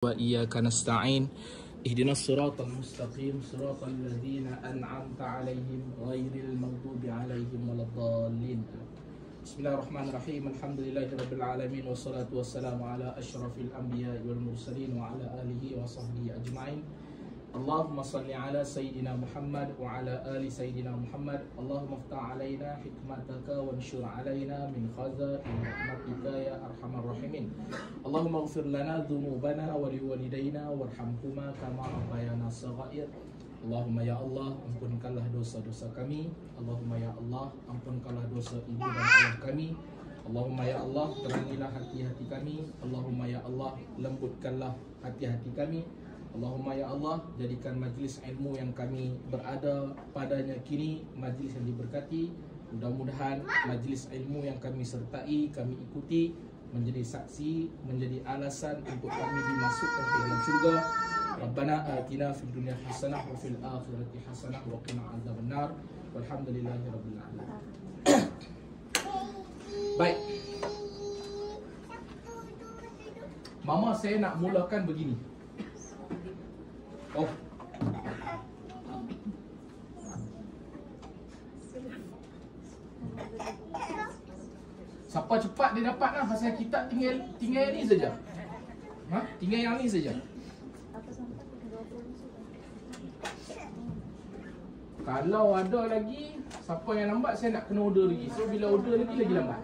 وإياك نستعين اهدنا الصراط المستقيم صراط الذين أنعمت عليهم غير المغضوب عليهم ولا الضالين. بسم الله الرحمن الرحيم. الحمد لله رب العالمين والصلاة والسلام على أشرف الأنبياء والمرسلين وعلى آله وصحبه أجمعين. اللهم صل على سيدنا محمد وعلى آل سيدنا محمد. اللهم افتح علينا حكمتك وانشر علينا من خزائن رحمتك يا أرحم الراحمين. اللهم اغفر لنا ذنوبنا ولوالدينا وارحمهما كما ربيانا صغائر. Allahumma ya Allah, ampunkanlah dosa-dosa kami. Allahumma ya Allah, ampunkanlah dosa ibu dan ayah kami. Allahumma ya Allah, terangilah hati-hati kami. Allahumma ya Allah, lembutkanlah hati-hati kami. Allahumma ya Allah, jadikan majlis ilmu yang kami berada padanya kini majlis yang diberkati. Mudah-mudahan majlis ilmu yang kami sertai, kami ikuti, menjadi saksi, menjadi alasan untuk kami dimasukkan ke dalam syurga. Rabbana atina fid dunya hasanah wa fil akhirati hasanah wa qina adzabannar. Walhamdulillahirabbil alamin. Baik. Mama, saya nak mulakan begini. Oh. Siapa cepat dia dapat lah. Pasal kita tinggal ni saja. Tinggal yang ni saja. Kalau ada lagi siapa yang lambat, saya nak kena order lagi. So bila order lagi lambat.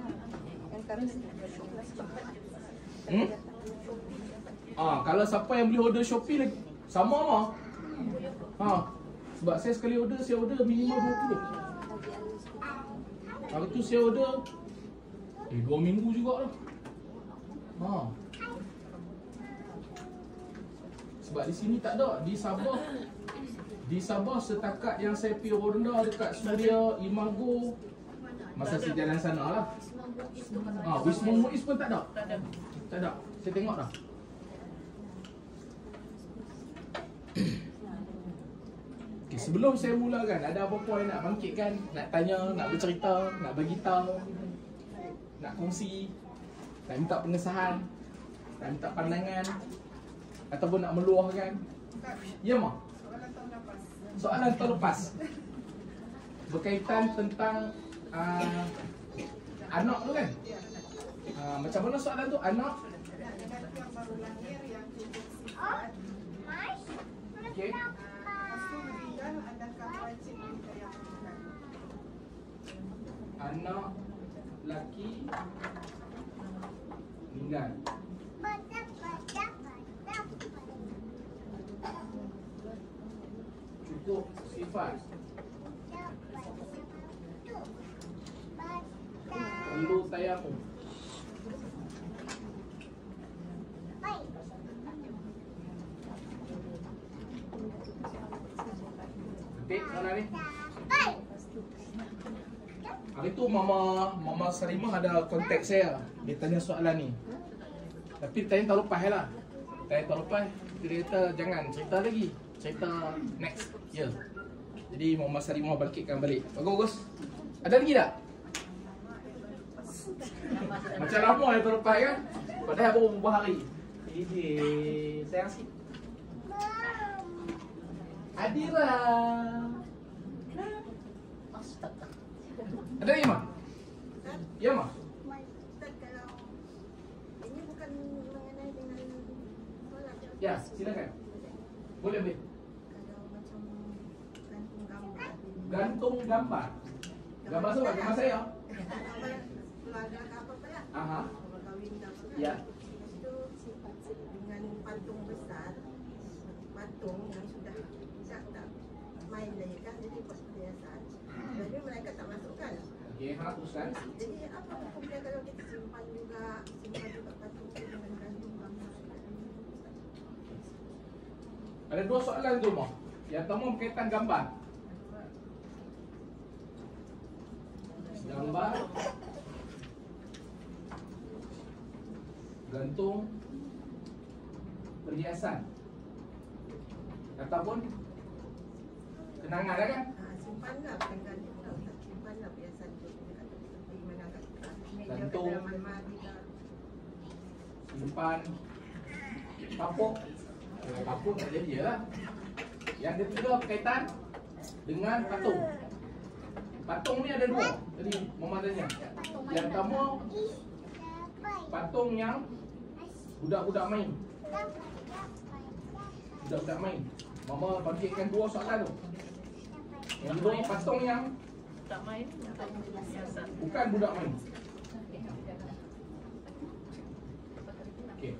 Kalau siapa yang boleh order Shopee lagi sama mah. Sebab saya sekali order, saya order minimum 2 kilo. Hari tu saya order 2 minggu jugalah. Sebab di sini tak ada. Di Sabah setakat yang saya pergi ronda dekat Suria, Imago, masa saya jalan sana lah. Wisma Muiz pun tak ada. Tak ada. Saya tengok dah. Okay, sebelum saya mulakan, ada apa-apa yang nak bangkitkan, nak tanya, nak bercerita, nak bagi tahu, nak kongsi, nak minta pengesahan, nak minta pandangan, ataupun nak meluahkan? Ya, Mak? Soalan tahun lepas berkaitan tentang anak tu kan? Macam mana soalan tu? Anak yang baru lahir yang sifat. Okey. Anak laki meninggal. Cukup sifat. Perlu tayamum. Betul mana ni? Hari tu Mama Salimah ada kontak saya. Dia tanya soalan ni. Tapi tanya tahun lepas lah. Tanya tahun lepas, dia kata jangan cerita lagi. Cerita next year. Jadi Mama Salimah bangkitkan balik. Bagus. Ada lagi tak? Macam lama yang tahun lepas kan? Padahal baru beberapa hari. Sayang sikit. Adira. Ada lagi, Mak? Ya, Mak? Ini bukan mengenai dengan solat. Ya, silakan. Boleh. Kalau macam gantung gambar. Gantung gambar? Gambar siapa? Gambar saya? Keluarga apa-apa lah. Kahwin apa kan? Ya. Lepas tu dengan patung besar. Patung yang sudah tak main lagi kan. Jadi perhiasan. Jadi mereka tak masukkan. Okey, teruskan. Jadi apa hukum dia kalau kita simpan juga patung dengan gantung gambar? Ada 2 soalan tu, Mak. Yang pertama berkaitan gambar. Gambar gantung perhiasan ataupun kenangan lah kan? Simpanlah simpanlah perhiasan tu. Gantung, simpan Papuk. Papuk tak jadi je lah. Yang ketiga berkaitan dengan patung. Patung ni ada dua. Jadi Mama tanya. Yang pertama patung yang budak-budak main. Budak-budak main. Mama bagikan dua soalan tu. Yang kedua patung yang Tak main, tak biasa. bukan budak main. Okey.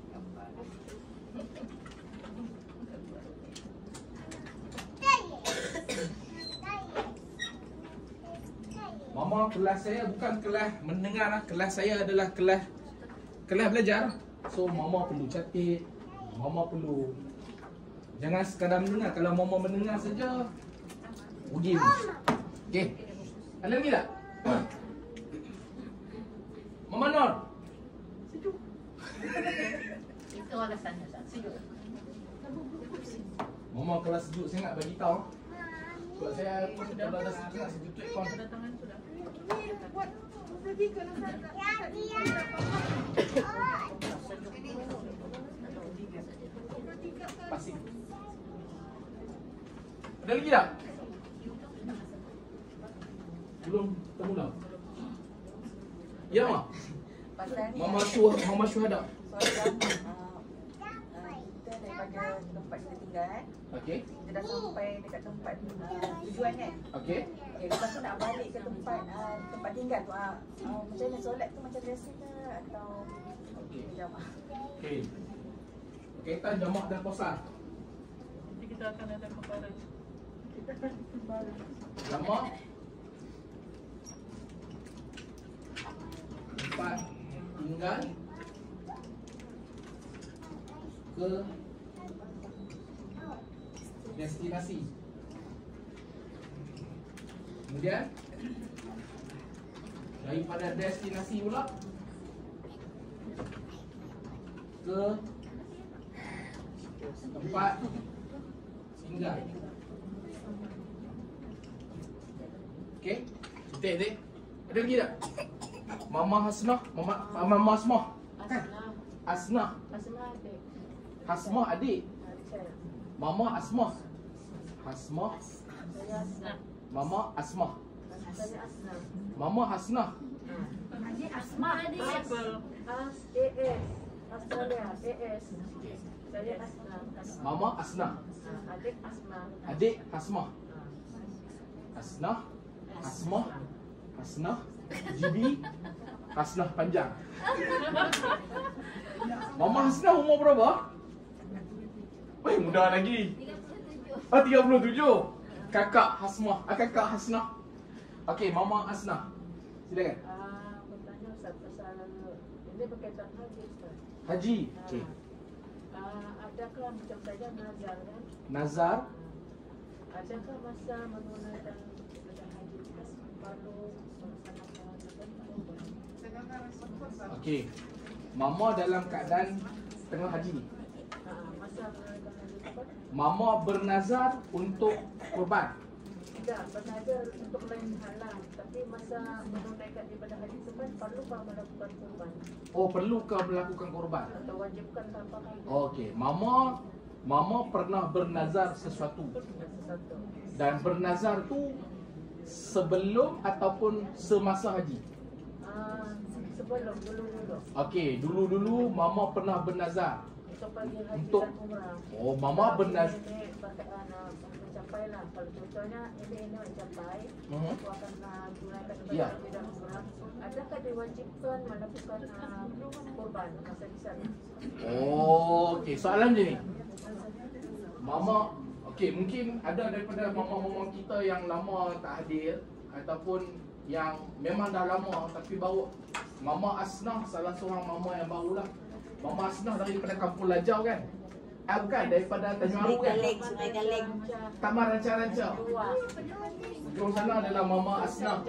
Mama, kelas saya bukan kelas mendengar lah. Kelas saya adalah kelas belajar. So Mama perlu catat. Mama perlu, jangan sekadar mendengar. Kalau Mama mendengar saja, rugi. Okey. Ada lagi tak? Mama Nur. Sejuk. Itu alasannya tak sejuk. Mama kalau sejuk saya nak bagi tahu. Sebab saya kalau dah sejuk nak sejuk aircon. Sudah tangan sudah. Buat pergi ke sana. Pasti. Ada lagi tak? Belum termula. Ya, Ma. Pasal ni Mama Syuhada. soalan kita daripada tempat kita tinggal kan. Okey. Kita dah sampai dekat tempat tujuan kan. Okey. Okay, lepas tu nak balik ke tempat tinggal tu macam mana solat tu macam biasa ke atau Okey. jamaah? Okey. Berkaitan jamak dan puasa. Nanti kita akan ada perkara. Jamak tempat tinggal ke destinasi. Kemudian daripada destinasi pula ke tempat tinggal. Okey, titik ni. Ada lagi tak? Mama Hasnah, Mama Asmah. Asnah. Asma adik. Hasmah adik. Saya. Mama Asmah. Hasmah. Saya Asna. Mama Asmah. Saya Asna. Mama Hasnah. Adik Asma adik. AS. Australia. AS. Saya Asna. Mama Asnah. Adik Asma. Adik Hasmah. Hasnah. Hasmah. Hasnah. Jibi. Hasnah panjang. Mama Hasnah umur berapa? Weh, muda lagi. 37. Kakak Hasmah. Kakak Hasnah. Okey, Mama Asnah. Silakan. Bertanya Ustaz pasal ini berkaitan haji Ustaz. Haji. Okey. Adakah macam saja nazar kan? Nazar. Adakah masa menunaikan ibadah haji perlu melaksanakan Okey. Mama dalam keadaan tengah haji ni. masa menunaikan haji tersebut? Mama bernazar untuk kurban. Tidak, bernazar untuk lain halang. Tapi masa menunaikan ibadah haji tersebut perlukah melakukan kurban? Oh, perlukah melakukan kurban? Atau wajibkan tanpa haji? Okey, Mama pernah bernazar sesuatu. Sesuatu. Dan bernazar tu sebelum ataupun semasa haji. Sebelum dulu-dulu. Okey, dulu-dulu Mama pernah bernazar. Untuk pergi haji Untuk- dan umrah. Oh, Mama bernazar. Ini mencapai lah. Kalau contohnya ini mencapai, aku akan tunaikan Ya. ibadah haji dan umrah. Adakah diwajibkan melakukan kurban masa di sana? Oh, okey. Soalan je ni. Mama, okey, mungkin ada daripada mama-mama kita yang lama tak hadir ataupun yang memang dah lama tapi baru. Mama Asnah salah seorang mama yang barulah. Mama Asnah daripada Kampung Lajau kan? Bukan, daripada Tanjung Aru kan? Sungai Galeng. Taman Ranca-Ranca. Dua. Ujung sana adalah Mama Asnah.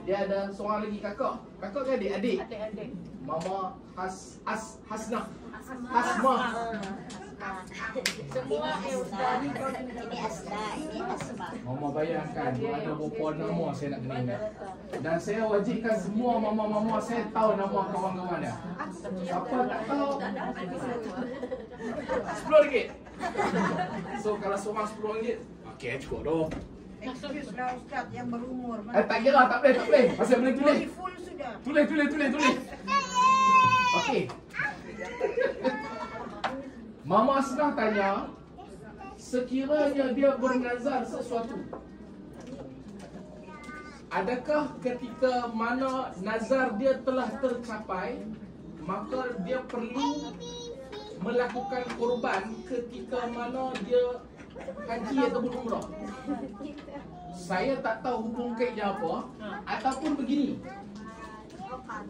Dia ada seorang lagi kakak. Kakak ke adik? Adik. Adik-adik. Mama Hasnah. Asma. Hasmah. Semua Ustaz. Ini Asna, ini Asma. Mama bayangkan ada berapa nama saya nak kena ingat. Dan saya wajibkan semua mama-mama saya tahu nama kawan-kawan dia. Siapa tak tahu? RM10. So kalau seorang RM10, okey cukup doh. Excuse lah Ustaz yang berumur. Tak kira, tak boleh. Masih boleh tulis. Full sudah. Tulis. Okey. Mama Asnah tanya, sekiranya dia bernazar sesuatu, adakah ketika mana nazar dia telah tercapai, maka dia perlu melakukan korban ketika mana dia haji ataupun umrah? Saya tak tahu hukum kaitnya apa. Ataupun begini,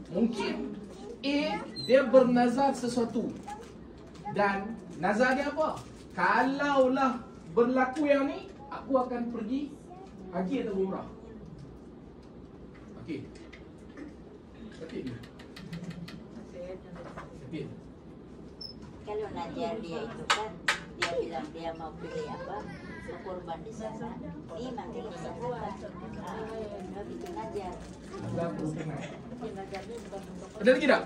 mungkin A, dia bernazar sesuatu, dan nazar dia apa? Kalaulah berlaku yang ni, aku akan pergi haji atau umrah. Okey. Ketik ni. Ketik. Kalau nazar dia itu kan, dia bilang dia mau pilih apa, berkorban di sana. Ini mati di sana kan. Kalau bikin nazar. Nazar perhubungan. Ada lagi tak?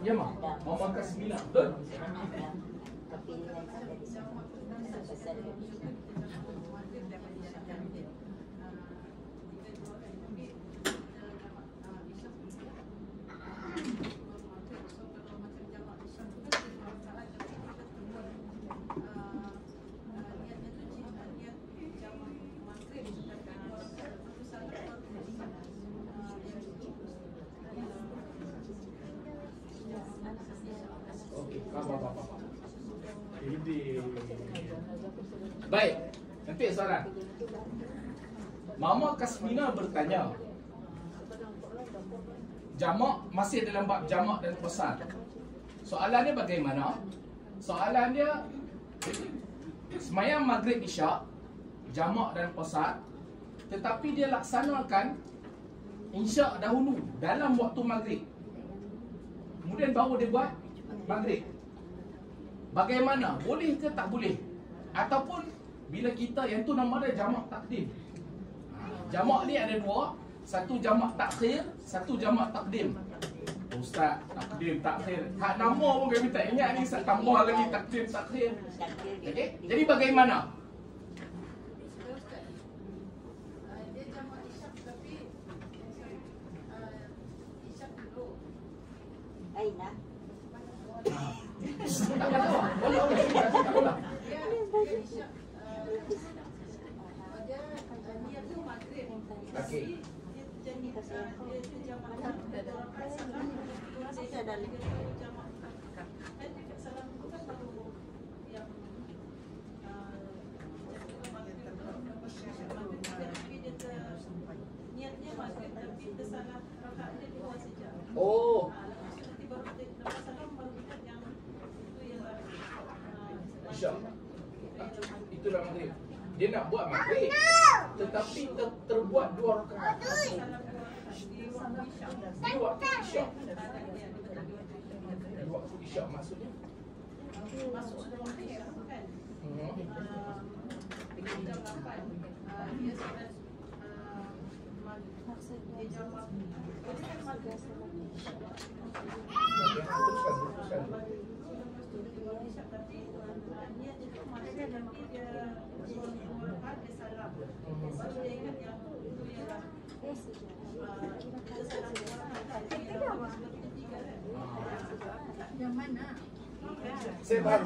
Ya, Mak. Mama Kasmina. Betul? Kepilihan sampai di sana. Pasal Okey, apa. Baik, nanti soalan. Mama Kasmina bertanya, jamak masih dalam bab jamak dan qasar. Soalannya bagaimana? Soalannya, semayang maghrib isyak, jamak dan qasar, tetapi dia laksanakan isyak dahulu dalam waktu maghrib, kemudian baru dia buat maghrib. Bagaimana? Boleh ke tak boleh? Ataupun bila kita, yang tu nama dia jamak takdim. Jamak ni ada dua, satu jamak takhir, satu jamak takdim. Ustaz, takdim, takhir, hak nama pun kami tak ingat ni, tambah lagi takdim, takhir. Okey? Jadi bagaimana? Dia jamak isyak tapi isyak dulu. Aina. Okey. Oh. Isyak. Itulah maghrib. Dia nak buat maghrib, tetapi terbuat 2 rakaat. Di waktu isyak. Di waktu isyak maksudnya? Masuk dalam isyak kan. Jam 8. Dia solat dia jamak. Teruskan. Tapi niat itu maksudnya nanti dia berdoa dia salam. Baru dia ingat yang itu ialah salam yang mana? Saya faham.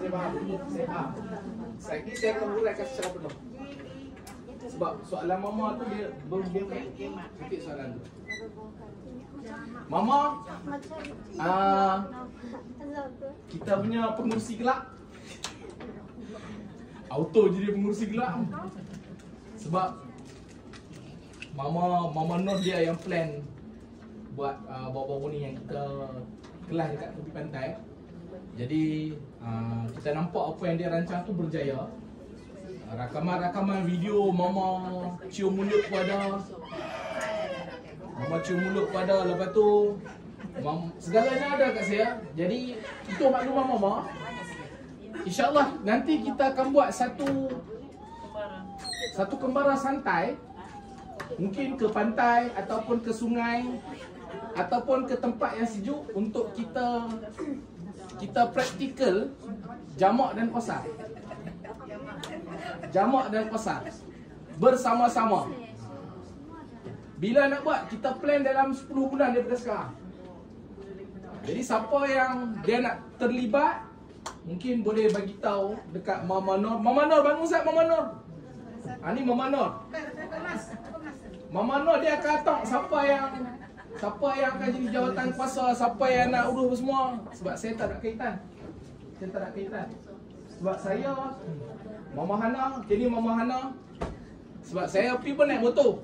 Saya akan uraikan secara penuh. Sebab soalan mama tu dia berhubungan sikit soalan tu. Mama, kita punya pengurusi gelap auto jadi pengurusi gelap. Sebab Mama Nur dia yang plan buat baru-baru ni yang kita kelas dekat tepi pantai. Jadi kita nampak apa yang dia rancang tu berjaya. Rakaman-rakaman video Mama cium mulut pun ada. Lepas tu segalanya ada kat saya. Jadi itu makluman Mama. InsyaAllah nanti kita akan buat satu kembara santai. Mungkin ke pantai ataupun ke sungai ataupun ke tempat yang sejuk untuk kita praktikal jamak dan qasar. Jamak dan qasar bersama-sama. Bila nak buat, kita plan dalam 10 bulan daripada sekarang. Jadi siapa yang dia nak terlibat, mungkin boleh bagi tahu dekat Mama Nur. Mama Nur, bangun Ustaz, Mama Nur. Ni Mama Nur. Mama Nur dia akan atok siapa yang akan jadi jawatan kuasa, siapa yang nak urus semua. Sebab saya tak ada kaitan. Sebab saya Mama Hana, jadi Mama Hana. Sebab saya pergi pun naik motor.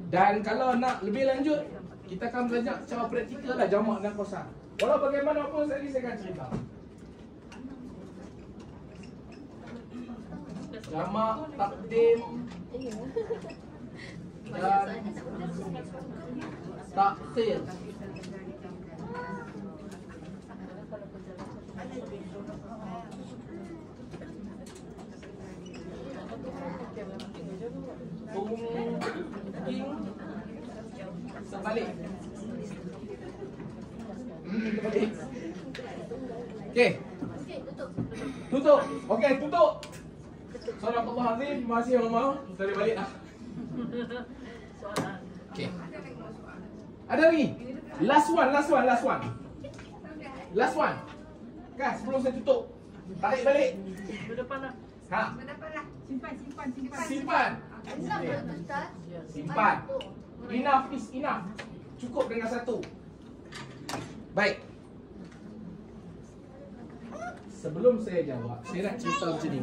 Dan kalau nak lebih lanjut, kita akan belajar secara praktikal lah jamak dan qasar. Walau bagaimanapun saya akan cerita. Jamak, takdim dan takhir. Sebalik. Okey. Tutup. Okey, tutup. Subhanallahazim. Terima kasih Mama. Saya balik dah. Okey. Ada lagi? Last one. Kan sebelum saya tutup. Tarik balik. Ha. Simpan. Simpan. Enough is enough. Cukup dengan satu. Baik. Sebelum saya jawab, saya nak cerita macam ni.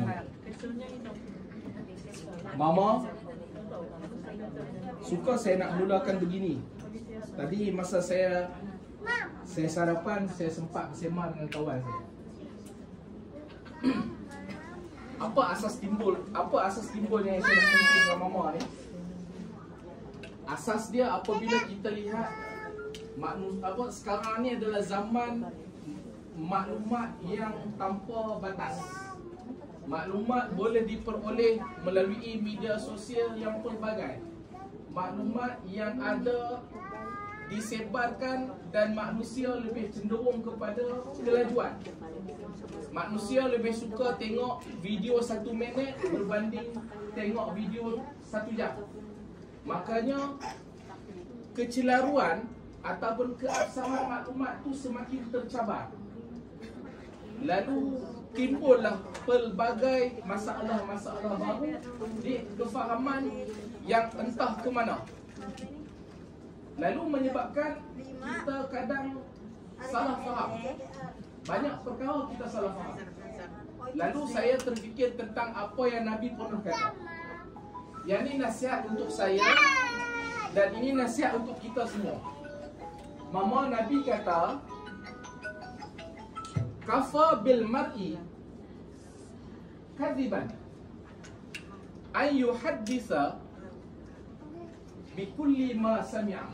Mama suka saya nak mulakan begini. Tadi masa saya sarapan, saya sempat bersema dengan kawan saya. Apa asas timbulnya yang saya nak kongsi dengan Mama ni? Asas dia apabila kita lihat sekarang ni adalah zaman maklumat yang tanpa batas. Maklumat boleh diperoleh melalui media sosial yang pelbagai. Maklumat yang ada disebarkan dan manusia lebih cenderung kepada kelajuan. Manusia lebih suka tengok video 1 minit berbanding tengok video 1 jam. Makanya kecelaruan ataupun keabsahan maklumat tu semakin tercabar. Lalu timbullah pelbagai masalah-masalah baru di kefahaman yang entah ke mana. Lalu menyebabkan kita kadang salah faham. Banyak perkara kita salah faham. Lalu saya terfikir tentang apa yang Nabi pernah kata. Yang ini nasihat untuk saya dan ini nasihat untuk kita semua. Mama, Nabi kata, kafa bil mar'i kadhiban an yuhaddisa bi kulli ma sami'a.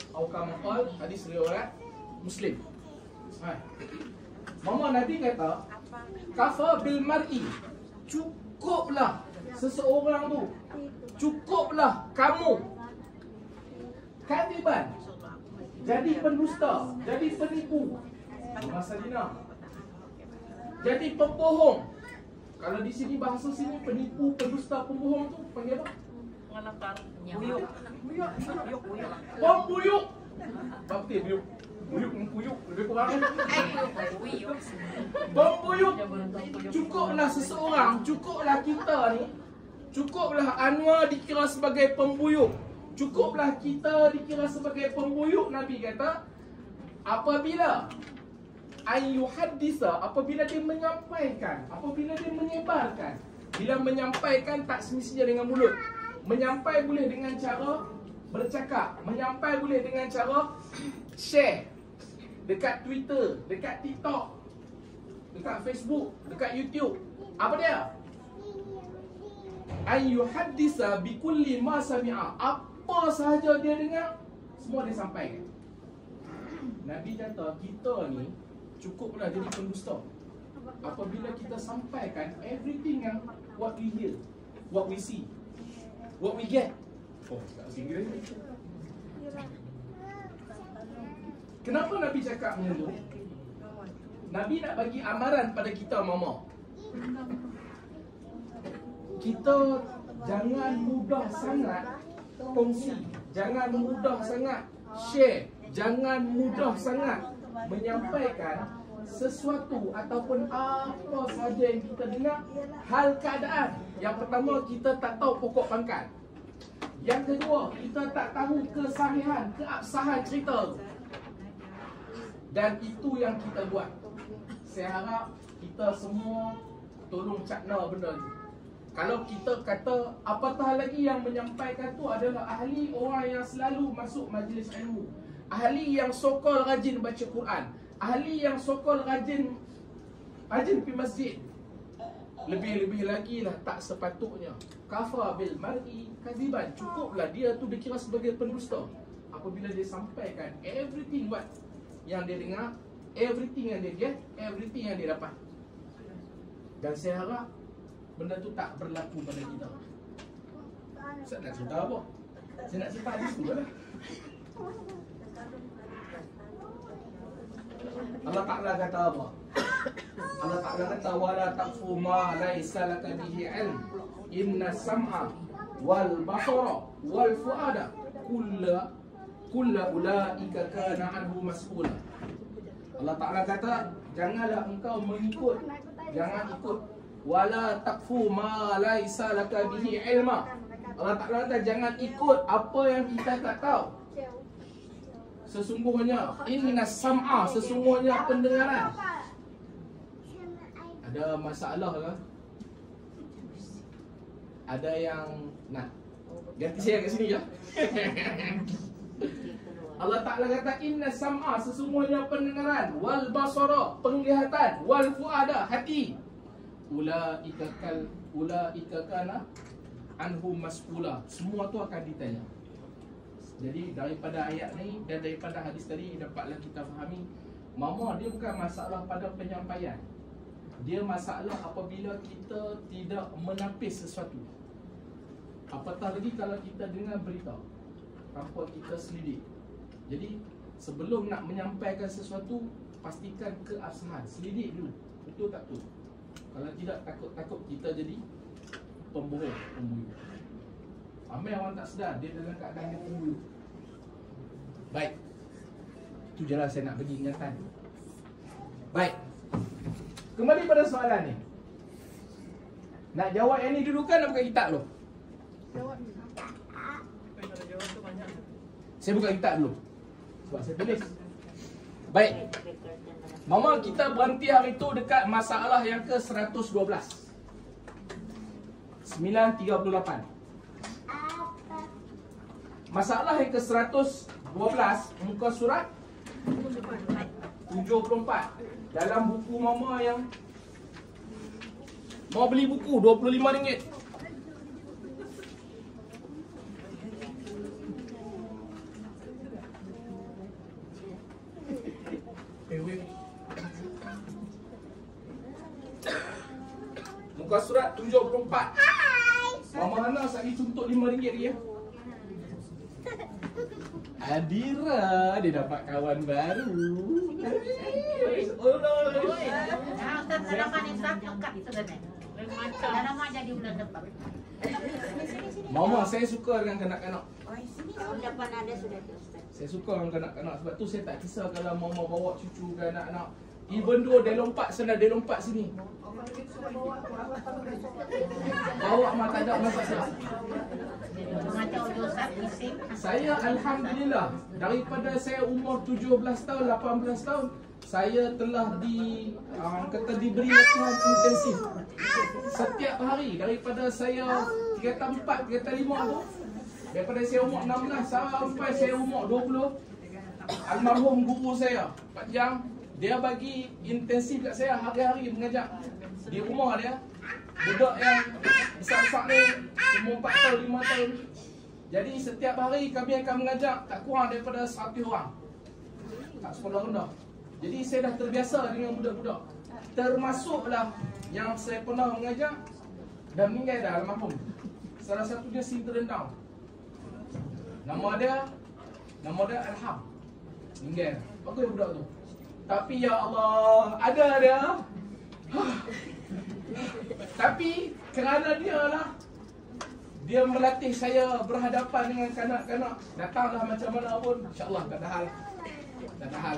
Atau kama qala, hadis riwayat Muslim. Mama, Nabi kata, kafa bil mar'i, cukuplah seseorang tu, cukuplah kamu kadhiban, jadi pendusta, jadi penipu, bahasa Cina, jadi pembohong. Kalau di sini bahasa sini penipu, pendusta, pembohong tu panggil apa? Buyuk. Pembuyuk. Bapti buyuk. Buyuk lebih kurang. Pembuyuk. Cukuplah seseorang, cukuplah kita ni, cukuplah Anwar dikira sebagai pembuyuk. Cukuplah kita dikira sebagai pembuyuk. Nabi kata, apabila ayyuhaddisa, apabila dia menyampaikan, apabila dia menyebarkan. Bila menyampaikan tak semestinya dengan mulut. Menyampai boleh dengan cara bercakap, menyampai boleh dengan cara share dekat Twitter, dekat TikTok, dekat Facebook, dekat YouTube. Apa dia? Ayyuhaddisa bikulli ma sami'a. Apa sahaja dia dengar, semua dia sampaikan. Nabi kata, kita ni cukuplah jadi pendusta apabila kita sampaikan everything yang what we hear, what we see, what we get. Oh, tak singgah ni. Kenapa Nabi cakap macam tu? Nabi nak bagi amaran pada kita, mama. Kita jangan mudah sangat kongsi, jangan mudah sangat share, jangan mudah sangat menyampaikan sesuatu ataupun apa saja yang kita dengar hal keadaan. Yang pertama, kita tak tahu pokok pangkal. Yang kedua, kita tak tahu kesahihan, keabsahan cerita. Dan itu yang kita buat. Saya harap kita semua tolong cakna benda ni. Kalau kita kata apatah lagi yang menyampaikan tu adalah ahli, orang yang selalu masuk majlis ilmu, ahli yang sokol rajin baca Quran, ahli yang sokol rajin pergi masjid. Lebih-lebih lagi lah tak sepatutnya. Kafa bil mar'i kadziban. Cukuplah dia tu dikira sebagai pendusta apabila dia sampaikan everything what yang dia dengar, everything yang dia get, everything yang dia dapat. Dan saya harap benda tu tak berlaku pada kita. Saya nak cerita apa? Saya nak cerita hadis tu lah. Allah Ta'ala kata apa? Allah Ta'ala kata wala taqfu ma laisa laka bihi ilm inna sam'a wal basara wal fuada kullu ulaika kana anhu mas'ula. Allah Ta'ala kata janganlah engkau mengikut, jangan ikut wala taqfu ma laisa laka bihi ilma. Allah Ta'ala kata jangan ikut apa yang kita tak tahu. Sesungguhnya inna sam'a, sesungguhnya pendengaran. Ada masalah ke? Ada yang nak ganti saya kat sini je. Allah Ta'ala kata inna sam'a, sesungguhnya pendengaran, wal basara, penglihatan, wal fuada, hati. Ulaika kana anhu mas'ula. Semua tu akan ditanya. Jadi daripada ayat ni dan daripada hadis tadi dapatlah kita fahami, mama dia bukan masalah pada penyampaian. Dia masalah apabila kita tidak menapis sesuatu. Apatah lagi kalau kita dengar berita tanpa kita selidik. Jadi sebelum nak menyampaikan sesuatu, pastikan keabsahan, selidik dulu. Betul tak betul? Kalau tidak, takut-takut kita jadi pembohong, pembuyu. Ramai orang tak sedar dia dalam keadaan dia pembuyu. Baik, itu je lah saya nak bagi ingatan. Baik, kembali pada soalan ni. Nak jawab yang ni dulu kan, nak buka kitab dulu? Saya buka kitab dulu sebab saya tulis. Baik, mama, kita berhenti hari tu dekat masalah yang ke 112 938. Masalah yang ke 112 muka surat 74. Dalam buku mama yang mau beli buku RM25. Muka surat 74. Mama Hana sari contoh RM5 dia. Adira, dia dapat kawan baru. Mama, saya suka dengan kanak-kanak. Depan ada sudah Ustaz. Saya suka dengan kanak-kanak. Sebab tu saya tak kisah kalau mama bawa cucu ke anak-anak. Even though dia lompat sana, dia lompat sini. Bawa mah tak ada masalah. Saya alhamdulillah, daripada saya umur 17 tahun, 18 tahun, saya telah diberi latihan intensif. Setiap hari daripada saya tingkatan 4, tingkatan 5 tu, daripada saya umur 16 sampai saya umur 20, almarhum guru saya, Pak Jang, dia bagi intensif kat saya hari-hari mengajar. Di rumah dia, budak yang besar-besar ni, umur 4 tahun, 5 tahun. Jadi setiap hari kami akan mengajar tak kurang daripada 100 orang. Tak sekolah rendah. Jadi saya dah terbiasa dengan budak-budak. Termasuklah yang saya pernah mengajar dan meninggal dah almarhum. Salah satu dia syndrome Down. Nama dia Alham. Meninggal. Bagus budak tu. Tapi ya Allah, ada dia. Tapi kerana dia melatih saya berhadapan dengan kanak-kanak. Datanglah macam mana pun, insya-Allah tak ada hal. Tak ada hal.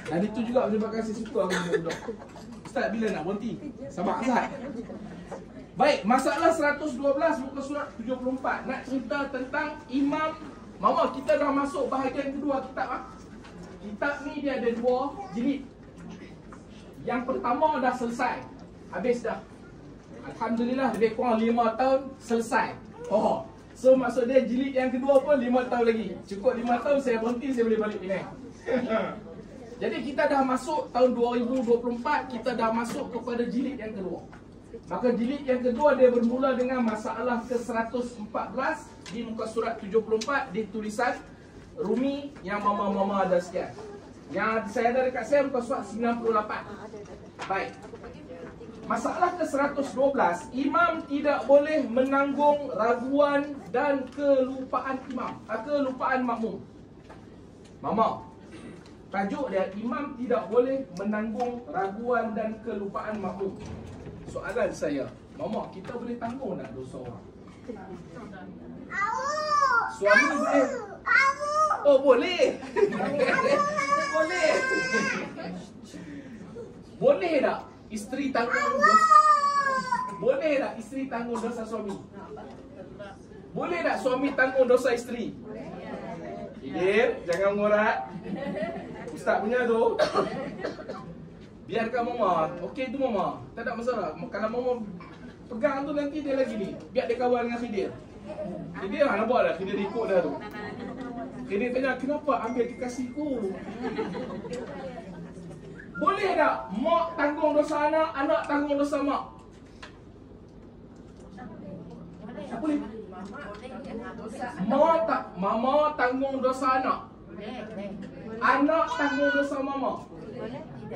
Dan itu juga menyebabkan saya suka dengan budak. Ustaz, bila nak berhenti? Sabar Ustaz. Baik, masalah 112 muka surat 74. Nak cerita tentang Imam. Mama, kita dah masuk bahagian kedua kitab ah. Kitab ni dia ada 2 jilid. Yang pertama dah selesai. Habis dah. Alhamdulillah, lebih kurang 5 tahun selesai. Oh. So maksud dia jilid yang kedua pun 5 tahun lagi. Cukup 5 tahun saya berhenti, saya boleh balik Penang. Jadi kita dah masuk tahun 2024, kita dah masuk kepada jilid yang kedua. Maka jilid yang kedua dia bermula dengan masalah ke-114 di muka surat 74 di tulisan Rumi yang mama-mama ada sekian. Yang saya ada dekat saya muka surat 98. Baik. Masalah ke-112, imam tidak boleh menanggung raguan dan kelupaan kelupaan makmum. Mama, tajuk dia imam tidak boleh menanggung raguan dan kelupaan makmum. Soalan saya, mama, kita boleh tanggung tak dosa orang? Suami boleh? Oh, boleh. Boleh. Boleh tak isteri tanggung dosa? Boleh tak isteri tanggung dosa suami? Boleh tak suami tanggung dosa isteri? Idil, jangan ngorat. Ustaz punya tu. Biarkan mama. Okey tu mama. Tak ada masalah. Kalau mama pegang tu nanti dia lagi ni. Biar dia kawan dengan Khidir. Khidir nak buat dah. Khidir ikut dah tu. Khidir tanya, kenapa ambil kekasihku? Boleh tak mak tanggung dosa anak, anak tanggung dosa mak? Tak boleh. Mama tanggung dosa anak. Anak tanggung dosa mama.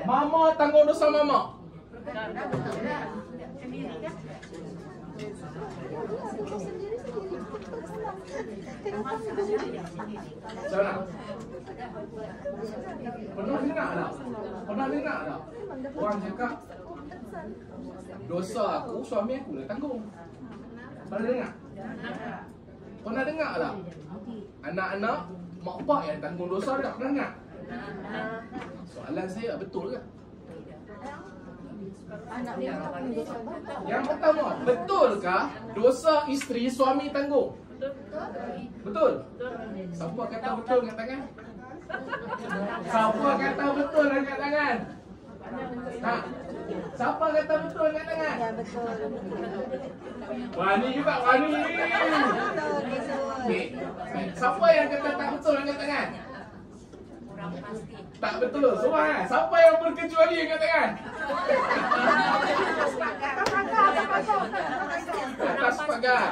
Mama tanggung dosa mama. Sana. Pernah dengar tak? Pernah dengar tak? Orang cakap dosa aku, suami aku dah tanggung. Pernah dengar? Pernah dengar tak? Anak-anak, mak bapak yang tanggung dosa dah. Pernah dengar? Soalan saya, betul ke? Yang pertama, betulkah dosa isteri suami tanggung? Betul? Siapa kata betul angkat tangan? Siapa kata betul angkat tangan? Ha? Siapa kata betul angkat tangan? Ya, betul. Wani juga, wani. Okay. Siapa yang kata tak betul angkat tangan? Tak betul, semua kan? Siapa yang berkecuali angkat tangan? Atas pagar.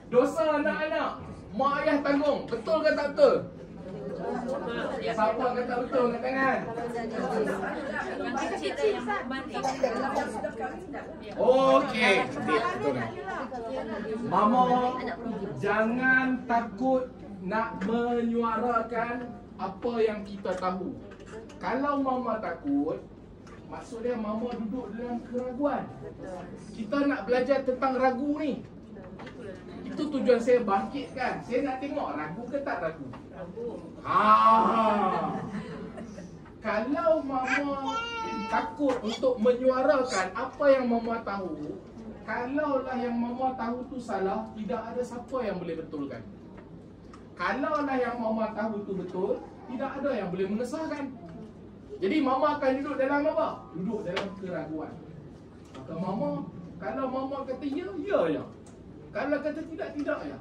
Dosa anak-anak, mak ayah tanggung. Betul ke tak betul? Siapa kata betul angkat tangan? Okey. Betul. Mama, jangan takut nak menyuarakan apa yang kita tahu. Kalau mama takut, maksudnya mama duduk dalam keraguan. Kita nak belajar tentang ragu ni. Itu tujuan saya bangkitkan. Saya nak tengok ragu ke tak ragu. Kalau mama takut untuk menyuarakan apa yang mama tahu, kalaulah yang mama tahu tu salah, tidak ada siapa yang boleh betulkan. Kalaulah yang mama tahu tu betul, tidak ada yang boleh mengesahkan. Jadi mama akan duduk dalam apa? Duduk dalam keraguan. Maka mama, kalau mama kata ya, ya ya. Kalau kata tidak, tidak ya.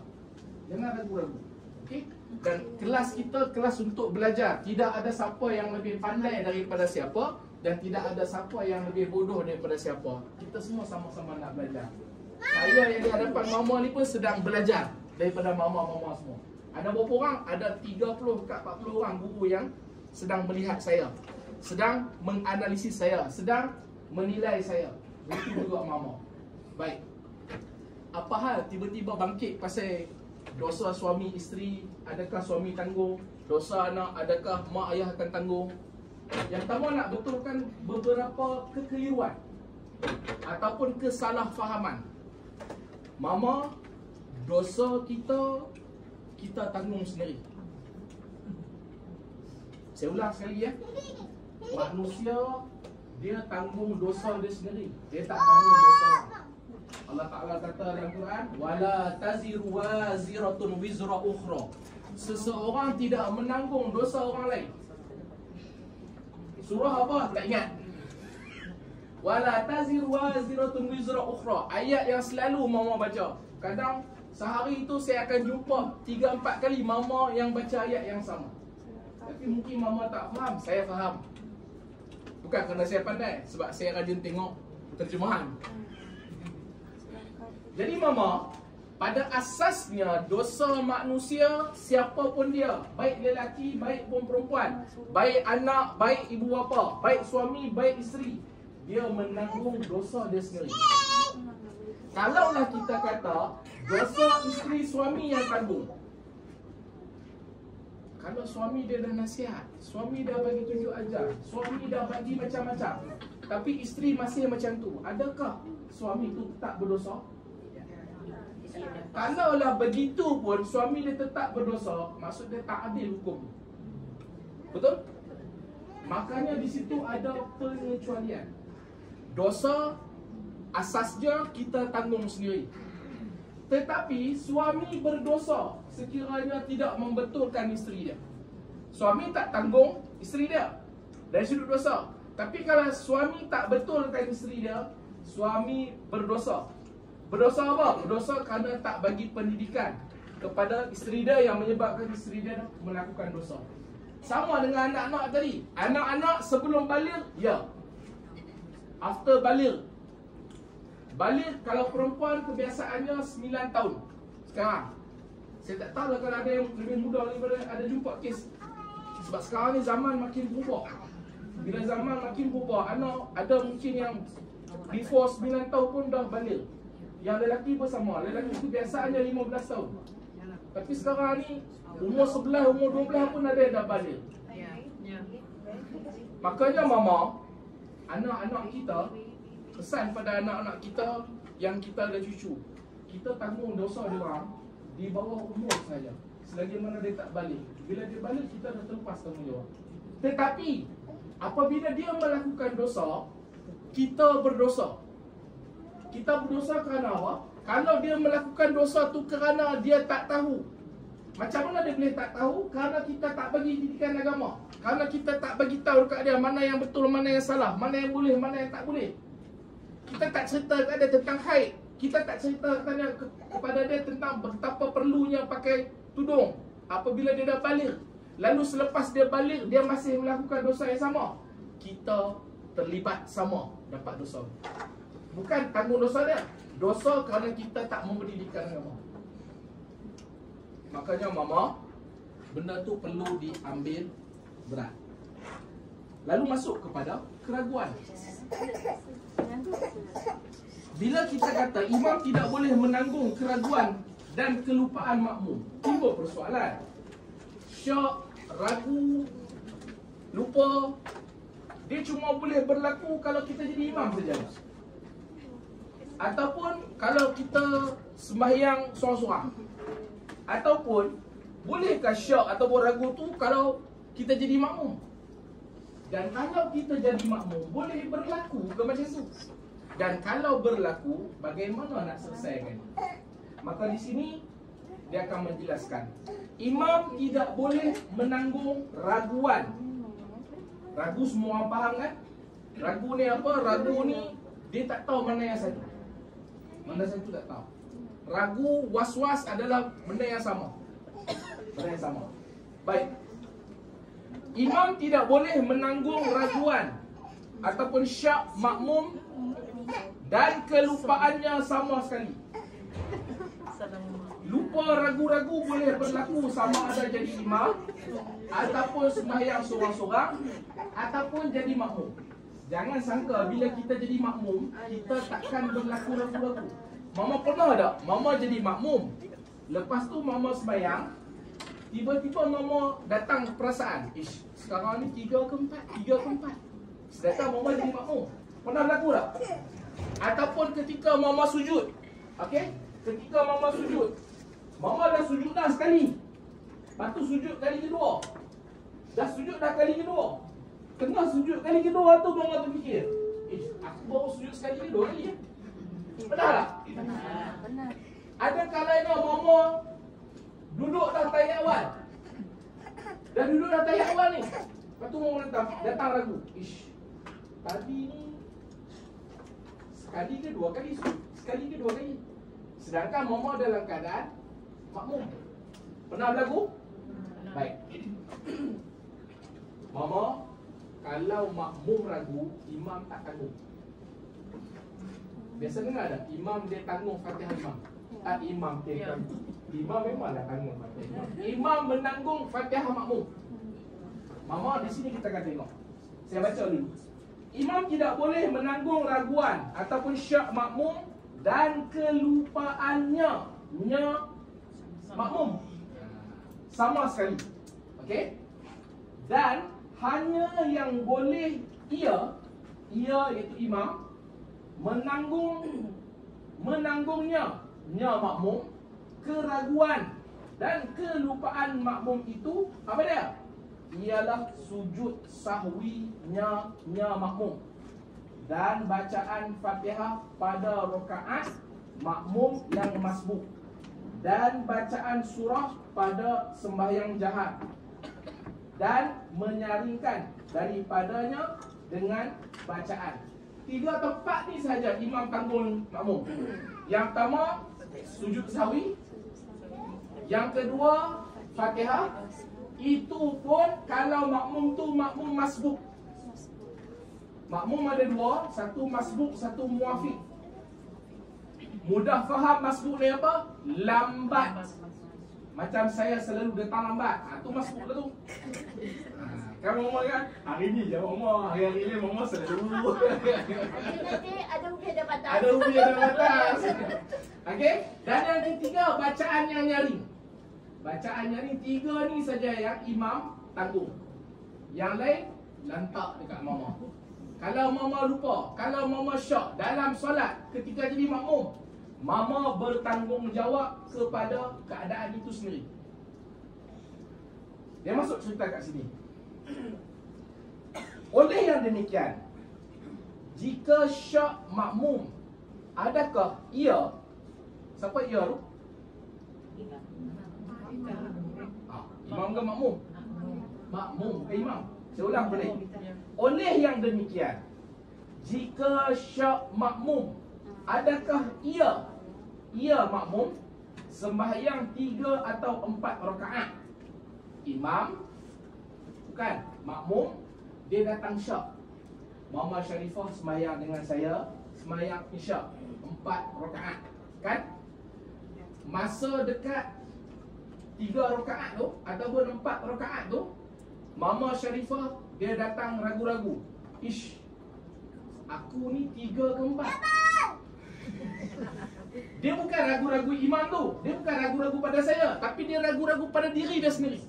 Jangan ragu-ragu. Okey? Dan kelas kita kelas untuk belajar. Tidak ada siapa yang lebih pandai daripada siapa, dan tidak ada siapa yang lebih bodoh daripada siapa. Kita semua sama-sama nak belajar. Saya yang di hadapan mama ni pun sedang belajar daripada mama-mama semua. Ada berapa orang? Ada 30 ke 40 orang guru yang sedang melihat saya, sedang menganalisis saya, sedang menilai saya. Begitu juga mama. Baik. Apa hal tiba-tiba bangkit pasal dosa suami isteri? Adakah suami tanggung? Dosa anak, adakah mak ayah akan tanggung? Yang pertama nak betulkan beberapa kekeliruan ataupun kesalahfahaman. Mama, dosa kita tanggung sendiri. Saya ulang sekali ya. Manusia dia tanggung dosa dia sendiri. Dia tak tanggung dosa orang. Allah Ta'ala kata dalam Quran, wala taziru waziratun wizra ukhra. Seseorang tidak menanggung dosa orang lain. Surah apa? Tak ingat. Wala taziru waziratun wizra ukhra. Ayat yang selalu mama baca. Kadang sehari itu saya akan jumpa 3-4 kali mama yang baca ayat yang sama. Tapi mungkin mama tak faham, saya faham. Bukan kerana saya pandai, sebab saya rajin tengok terjemahan. Jadi mama, pada asasnya dosa manusia siapapun dia, baik lelaki, baik pun perempuan, baik anak, baik ibu bapa, baik suami, baik isteri, dia menanggung dosa dia sendiri. Kalaulah kita kata dosa isteri suami yang tanggung, kalau suami dia dah nasihat, suami dah bagi tunjuk ajar, suami dah bagi macam-macam, tapi isteri masih macam tu, adakah suami tu tetap berdosa? Kalaulah begitu pun suami dia tetap berdosa, maksud dia tak adil hukum. Betul? Makanya di situ ada pengecualian. Dosa asasnya kita tanggung sendiri. Tetapi suami berdosa sekiranya tidak membetulkan isteri dia. Suami tak tanggung isteri dia dari sudut dosa. Tapi kalau suami tak betulkan isteri dia, suami berdosa. Berdosa apa? Berdosa kerana tak bagi pendidikan kepada isteri dia yang menyebabkan isteri dia melakukan dosa. Sama dengan anak-anak tadi. Anak-anak sebelum baligh, ya. After baligh. Baligh kalau perempuan kebiasaannya 9 tahun. Sekarang saya tak tahu lah kalau ada yang lebih muda daripada ada jumpa kes. Sebab sekarang ni zaman makin berubah. Bila zaman makin berubah, anak ada mungkin yang before 9 tahun pun dah baligh. Yang lelaki bersama, lelaki kebiasaannya 15 tahun. Tapi sekarang ni umur 11, umur 12 pun ada yang dah baligh. Makanya mama, anak-anak kita, pesan pada anak-anak kita yang kita ada cucu, kita tanggung dosa dia orang di bawah umur saja, selagi mana dia tak balik. Bila dia balik, kita dah terlepas tanggungjawab. Tetapi apabila dia melakukan dosa, kita berdosa. Kita berdosa kerana apa? Kalau dia melakukan dosa tu kerana dia tak tahu. Macam mana dia boleh tak tahu? Kerana kita tak bagi didikan agama. Kerana kita tak bagi tahu dekat dia mana yang betul, mana yang salah, mana yang boleh, mana yang tak boleh. Kita tak cerita kepada dia tentang haid. Kita tak cerita kepada dia tentang betapa perlunya pakai tudung apabila dia dah baligh. Lalu selepas dia baligh, dia masih melakukan dosa yang sama. Kita terlibat sama dapat dosa. Bukan tanggung dosa dia. Dosa kerana kita tak mempendidikan agama. Makanya mama, benda tu perlu diambil berat. Lalu masuk kepada keraguan. Bila kita kata imam tidak boleh menanggung keraguan dan kelupaan makmum, timbul persoalan. Syak, ragu, lupa, dia cuma boleh berlaku kalau kita jadi imam saja. Ataupun kalau kita sembahyang seorang-seorang. Ataupun bolehkah syak ataupun ragu tu kalau kita jadi makmum? Dan kalau kita jadi makmum, boleh berlaku ke macam tu? Dan kalau berlaku, bagaimana nak selesaikan? Maka di sini dia akan menjelaskan, imam tidak boleh menanggung raguan. Ragu semua orang faham kan? Ragu ni apa? Ragu ni dia tak tahu mana yang satu. Mana satu tak tahu. Ragu, was-was adalah benda yang sama. Benda yang sama. Baik. Imam tidak boleh menanggung raguan ataupun syak makmum dan kelupaannya sama sekali. Lupa ragu-ragu boleh berlaku sama ada jadi imam, ataupun sembahyang seorang-seorang, ataupun jadi makmum. Jangan sangka bila kita jadi makmum, kita takkan berlaku ragu-ragu. Mama pernah tak? Mama jadi makmum. Lepas tu mama sembahyang, tiba-tiba mama datang perasaan, ish, sekarang ni 3 ke 4? 3 ke 4. Sedangkan mama jadi makmum. Pernah berlaku tak? Ataupun ketika mama sujud. Okey? Ketika mama sujud, mama dah sujud dah sekali. Lepas tu sujud kali kedua. Dah sujud dah kali kedua. Tengah sujud kali kedua tu mama terfikir, aku baru sujud sekali kedua kali ya. Benar tak? Benar. Ada kalanya mama duduk dah tahiyat awal. Dah duduk dah tahiyat awal ni. Lepas tu mama datang ragu. Tadi ni sekali ke 2 kali sujud? Sekali ke 2 kali? Sedangkan mama dalam keadaan makmum. Pernah berlaku? Baik. Mama, kalau makmum ragu, imam tak tanggung. Biasa dengar tak? Imam dia tanggung Fatihah imam. Imam dia tanggung. Imam memanglah tanggung Fatihah imam. Imam menanggung Fatihah makmum. Mama, di sini kita akan tengok. Saya baca dulu. Imam tidak boleh menanggung raguan ataupun syak makmum dan kelupaannya makmum sama sekali. Okey? Dan hanya yang boleh ia iaitu imam menanggungnya makmum keraguan dan kelupaan makmum itu apa dia? Ialah sujud sahwinya makmum dan bacaan Fatihah pada rakaat makmum yang masbuk dan bacaan surah pada sembahyang jahat dan menyaringkan daripadanya dengan bacaan. 3 tempat ni sahaja imam tanggung makmum. Yang pertama sujud sahwi, yang kedua Fatihah. Itu pun kalau makmum tu makmum masbuk. Makmum ada 2, satu masbuk, satu muafiq. Mudah faham masbuk ni apa? Lambat. Macam saya selalu datang lambat. Tu masbuk lah tu. Kan mama kan? Hari ni je mama. Hari ni mama selalu. Nanti ada rupiah dah batas. Ada rupiah dah batas. Okey? Dan yang ketiga, bacaan yang nyaring. Bacaan nyaring 3 ni saja yang imam tanggung. Yang lain lantak dekat mama. Kalau mama lupa, kalau mama syak dalam solat ketika jadi makmum, mama bertanggungjawab kepada keadaan itu sendiri. Dia masuk cerita kat sini. Oleh yang demikian, jika syak makmum, adakah ia? Siapa ia tu? Imam ke makmum? Makmum bukan imam. Saya ulang boleh. Oleh yang demikian, jika syak makmum, adakah ia makmum sembahyang 3 atau 4 rakaat? Imam bukan, makmum dia datang syak. Mama Sharifah sembahyang dengan saya, sembahyang isyak 4 rakaat, kan? Masa dekat 3 rakaat tu ataupun 4 rakaat tu, Mama Sharifah dia datang ragu-ragu. Aku ni 3 ke 4? Dia bukan ragu-ragu imam tu. Dia bukan ragu-ragu pada saya, tapi dia ragu-ragu pada diri dia sendiri.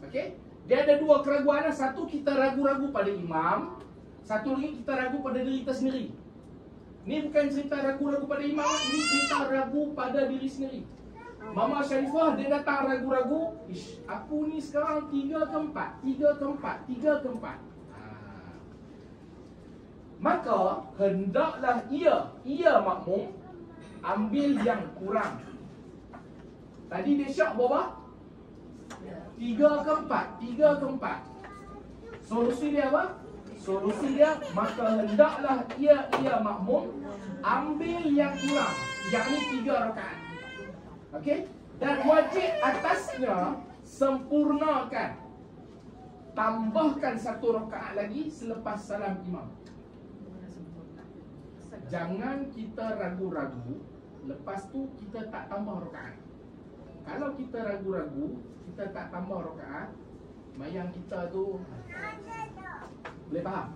Okey? Dia ada 2 keraguan. Satu, kita ragu-ragu pada imam. Satu lagi, kita ragu pada diri kita sendiri. Ni bukan cerita ragu-ragu pada imam, ni cerita ragu pada diri sendiri. Mama Sharifah dia datang ragu-ragu, aku ni sekarang 3 ke 4? 3 ke 4? 3 ke 4? Maka hendaklah ia makmum ambil yang kurang. Tadi dia syak berapa? 3 ke 4? 3 ke 4? Solusi dia apa? Solusi dia, maka hendaklah ia makmum ambil yang kurang, yakni 3 rakaat. Okey? Dan wajib atasnya sempurnakan, tambahkan 1 rakaat lagi selepas salam imam. Jangan kita ragu-ragu lepas tu kita tak tambah rakaat. Kalau kita ragu-ragu, kita tak tambah rakaat, mayang kita tu boleh faham?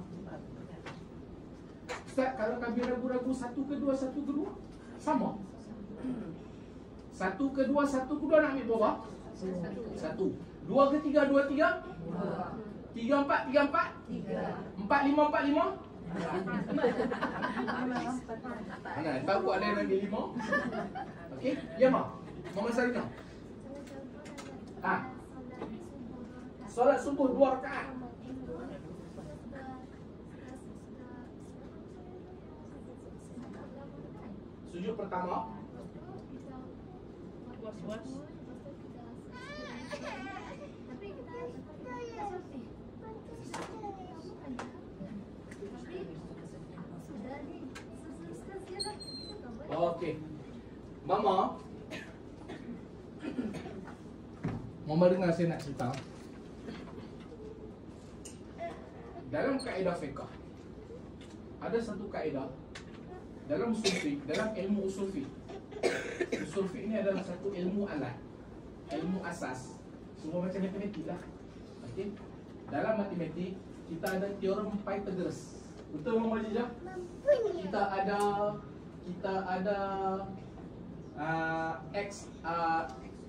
Ustaz, kalau kami ragu-ragu satu kedua sama. Satu kedua nak ambil berapa? Satu. Dua ke tiga? Tiga empat? Empat lima? Mana? Tahu ada yang ambil 5? Okey, ya mak. Mama Sarina. Solat subuh 2 rakaat. Sujud pertama. Was-was. Okey. Mama dengar saya nak cerita. Dalam kaedah fiqh ada satu kaedah dalam usul fiqh, dalam ilmu usul fiqh. Usul fiqh ni adalah satu ilmu alat, ilmu asas. Semua macam matematik lah. Okey. Dalam matematik kita ada teorem Pythagoras. Betul Mama Jijah? Kita ada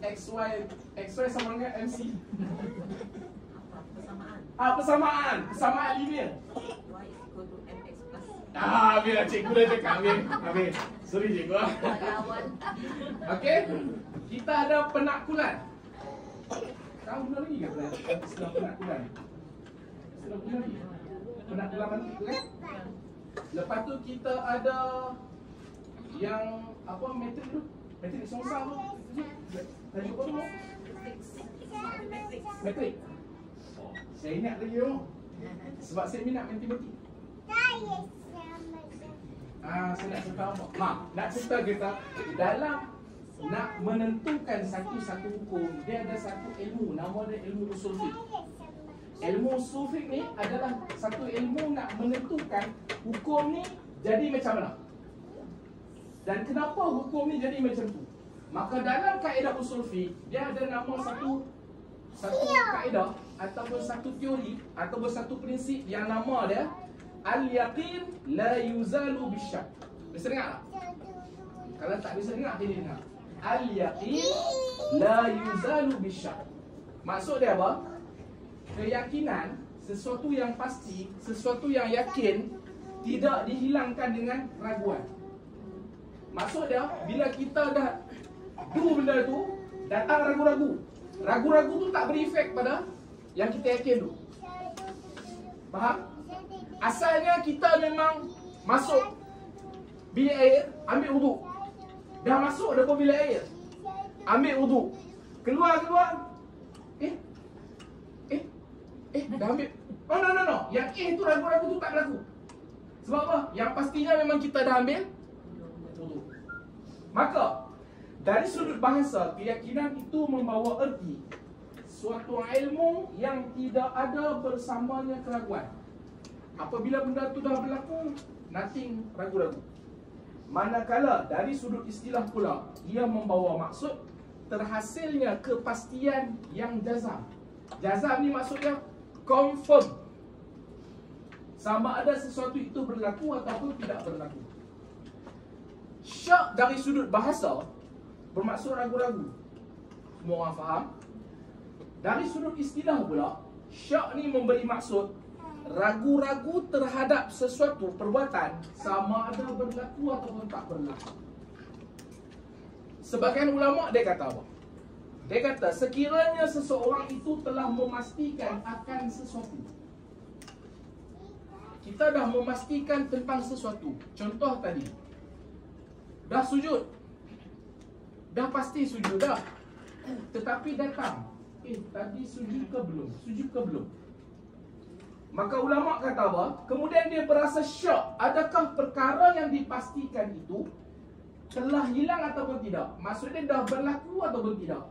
XY sama dengan MC. Persamaan linear. Bila cikgu dah cakap, Amir. Sorry cikgu. Okey. Kita ada penaklukan. Kamu benar lagi ke istilah penaklukan? Istilah benar lagi. Penaklukan mantik tu kan? Lepas tu kita ada yang apa metrik tu? Metrik songsa tu. Tajuk apa tu? Metrik. Saya ingat lagi tu. Sebab saya minat matematik. Saya nak cerita apa? Nak cerita kita dalam nak menentukan satu hukum, dia ada satu ilmu, nama dia ilmu usul fiqh. Ilmu usul fiqh ni adalah satu ilmu nak menentukan hukum ni jadi macam mana. Dan kenapa hukum ni jadi macam tu? Maka dalam kaedah usul fiqh, dia ada nama satu kaedah ataupun satu teori ataupun satu prinsip yang nama dia al-yaqin la yuzalu bisyak. Bisa dengar tak? Kalau tak bisa dengar, ini dengar. Al-yaqin la yuzalu bisyak. Maksud dia apa? Keyakinan, sesuatu yang pasti, sesuatu yang yakin tidak dihilangkan dengan raguan. Maksud dia, bila kita dah do benda tu, datang ragu-ragu. Ragu-ragu tu tak berefek pada yang kita yakin tu. Faham? Asalnya kita memang masuk bilik air, ambil wuduk. Dah masuk depan bilik air, ambil wuduk. Keluar. Dah ambil. No. Yang tu ragu-ragu tu tak berlaku. Sebab apa? Yang pastinya memang kita dah ambil wuduk. Maka dari sudut bahasa, keyakinan itu membawa erti suatu ilmu yang tidak ada bersamanya keraguan. Apabila benda itu dah berlaku, nothing ragu-ragu. Manakala dari sudut istilah pula, ia membawa maksud terhasilnya kepastian yang jazam. Jazam ni maksudnya confirm, sama ada sesuatu itu berlaku ataupun tidak berlaku. Syak dari sudut bahasa bermaksud ragu-ragu. Semua orang faham? Dari sudut istilah pula, syak ni memberi maksud ragu-ragu terhadap sesuatu perbuatan, sama ada berlaku ataupun tak berlaku. Sebagian ulama' dia kata apa? Dia kata sekiranya seseorang itu telah memastikan akan sesuatu. Kita dah memastikan tentang sesuatu. Contoh tadi, dah sujud, dah pasti sujud dah. Tetapi datang, tadi sujud ke belum? Maka ulama' kata apa? Kemudian dia berasa syak. Adakah perkara yang dipastikan itu telah hilang ataupun tidak? Maksudnya dah berlaku ataupun tidak?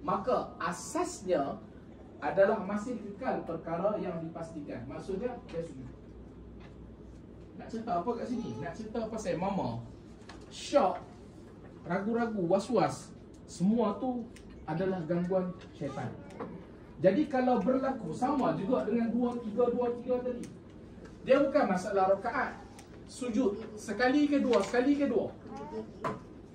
Maka asasnya adalah masih kekal perkara yang dipastikan. Maksudnya dia sujud. Nak cerita apa kat sini? Nak cerita pasal mama syak ragu-ragu, was-was, semua tu adalah gangguan syaitan. Jadi kalau berlaku sama juga dengan 2-3 tadi. Dia bukan masalah rakaat. Sujud sekali ke dua.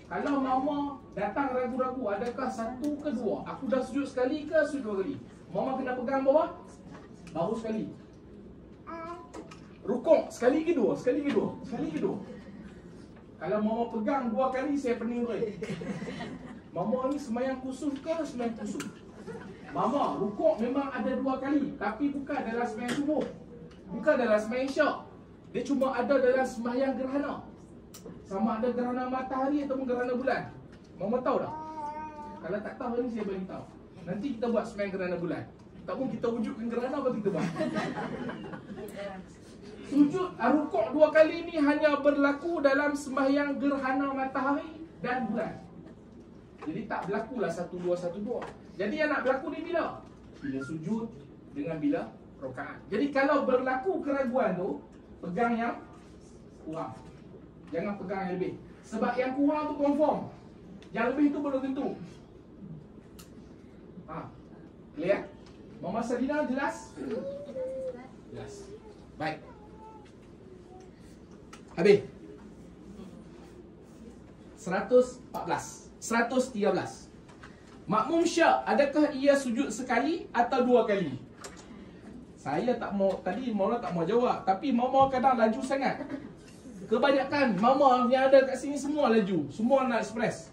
Kalau mama datang ragu-ragu, adakah 1 ke 2? Aku dah sujud sekali ke sujud 2 kali? Mama kena pegang bawah baru sekali. Rukuk sekali ke dua? Kalau mama pegang 2 kali, saya pening boleh. Mama ni semayang kusuf ke semayang kusuf? Mama, rukuk memang ada 2 kali, tapi bukan dalam sembahyang subuh, bukan dalam sembahyang isyak. Dia cuma ada dalam sembahyang gerhana. Sama ada gerhana matahari ataupun gerhana bulan. Mama tahu tak? Kalau tak tahu ni saya bagi tahu. Nanti kita buat sembahyang gerhana bulan. Ataupun kita wujudkan gerhana, apa kita buat? Sujud rukuk 2 kali ni hanya berlaku dalam sembahyang gerhana matahari dan bulan. Jadi tak berlakulah 1-2. Jadi yang nak berlaku ni bila? Bila sujud dengan bila rakaat. Jadi kalau berlaku keraguan tu, pegang yang kurang. Jangan pegang yang lebih. Sebab yang kurang tu confirm. Yang lebih tu belum tentu. Clear? Mama Salina jelas? Jelas. Baik. Habis. 113. Makmum syak, adakah ia sujud sekali atau 2 kali? Saya tak mau, tadi Mama tak mau jawab. Tapi Mama kadang laju sangat. Kebanyakan Mama yang ada kat sini semua laju. Semua nak express.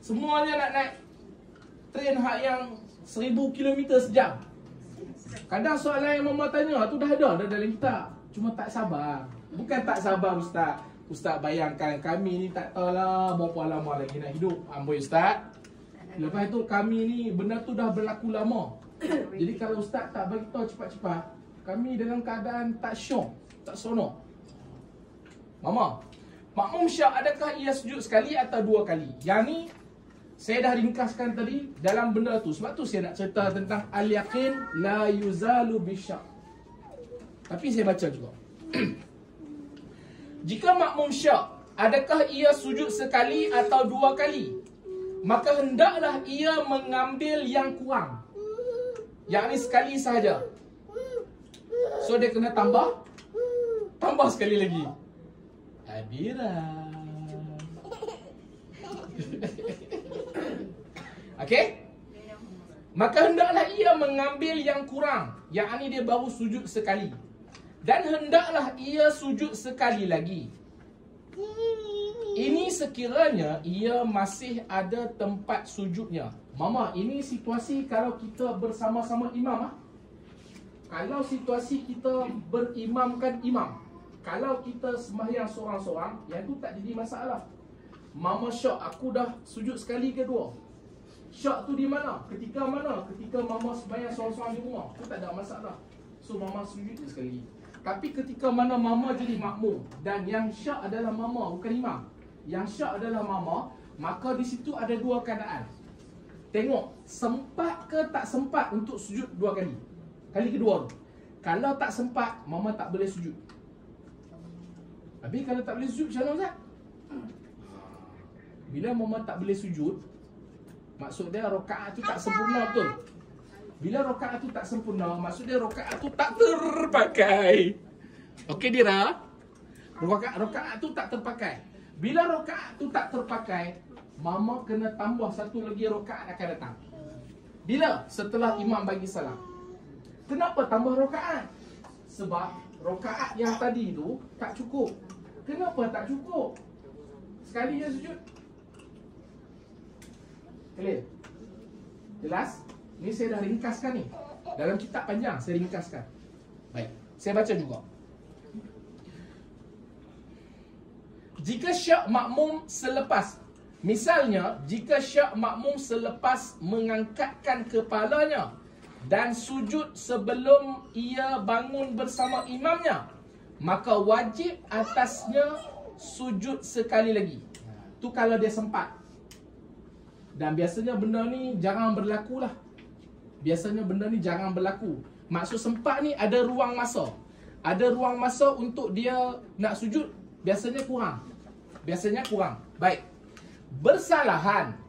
Semuanya nak naik train hak yang 1000 km sejam. Kadang soalan yang Mama tanya tu dah ada dalam kitab. Cuma tak sabar. Bukan tak sabar Ustaz. Ustaz bayangkan kami ni tak tahulah berapa lama lagi nak hidup. Amboi Ustaz. Lepas tu kami ni benda tu dah berlaku lama. Jadi kalau Ustaz tak bagi tahu cepat-cepat, kami dalam keadaan tak syok, tak seronok. Mama, makmum syak adakah ia sujud sekali atau 2 kali? Yang ni saya dah ringkaskan tadi dalam benda tu. Sebab tu saya nak cerita tentang al-yaqin la yuzalu bisyak. Tapi saya baca juga. Jika makmum syak, adakah ia sujud sekali atau 2 kali? Maka hendaklah ia mengambil yang kurang, yakni sekali sahaja. So dia kena tambah sekali lagi. Abira. Okey? Maka hendaklah ia mengambil yang kurang, yakni dia baru sujud sekali. Dan hendaklah ia sujud sekali lagi. Ini sekiranya ia masih ada tempat sujudnya. Mama, ini situasi kalau kita bersama-sama imam. Kalau situasi kita berimamkan imam. Kalau kita sembahyang seorang-seorang, yang tu tak jadi masalah. Mama syak, aku dah sujud sekali ke 2. Syak tu di mana? Ketika mana? Ketika mama sembahyang seorang-seorang di rumah. Tu tak ada masalah. So mama sujud sekali. Tapi ketika mana mama jadi makmum dan yang syak adalah mama, bukan imam. Yang syak adalah mama, maka di situ ada 2 keadaan. Tengok, sempat ke tak sempat untuk sujud 2 kali. Kali kedua tu. Kalau tak sempat, mama tak boleh sujud. Habis kalau tak boleh sujud, macam mana Ustaz? Bila mama tak boleh sujud, maksud dia rakaat tu tak sempurna betul. Bila rakaat tu tak sempurna, maksud dia rakaat tu tak terpakai. Okey Dira? Rakaat tu tak terpakai. Bila rakaat tu tak terpakai, mama kena tambah 1 lagi rakaat akan datang. Bila? Setelah imam bagi salam. Kenapa tambah rakaat? Sebab rakaat yang tadi tu tak cukup. Kenapa tak cukup? Sekali je sujud. Clear? Jelas? Ni saya dah ringkaskan ni. Dalam kitab panjang saya ringkaskan. Baik, saya baca juga. Jika syak makmum selepas, misalnya jika syak makmum selepas mengangkatkan kepalanya dan sujud sebelum ia bangun bersama imamnya, maka wajib atasnya sujud sekali lagi. Tu kalau dia sempat. Dan biasanya benda ni jarang berlaku lah. Biasanya benda ni jarang berlaku. Maksud sempat ni ada ruang masa. Ada ruang masa untuk dia nak sujud. Biasanya kurang. Baik. Bersalahan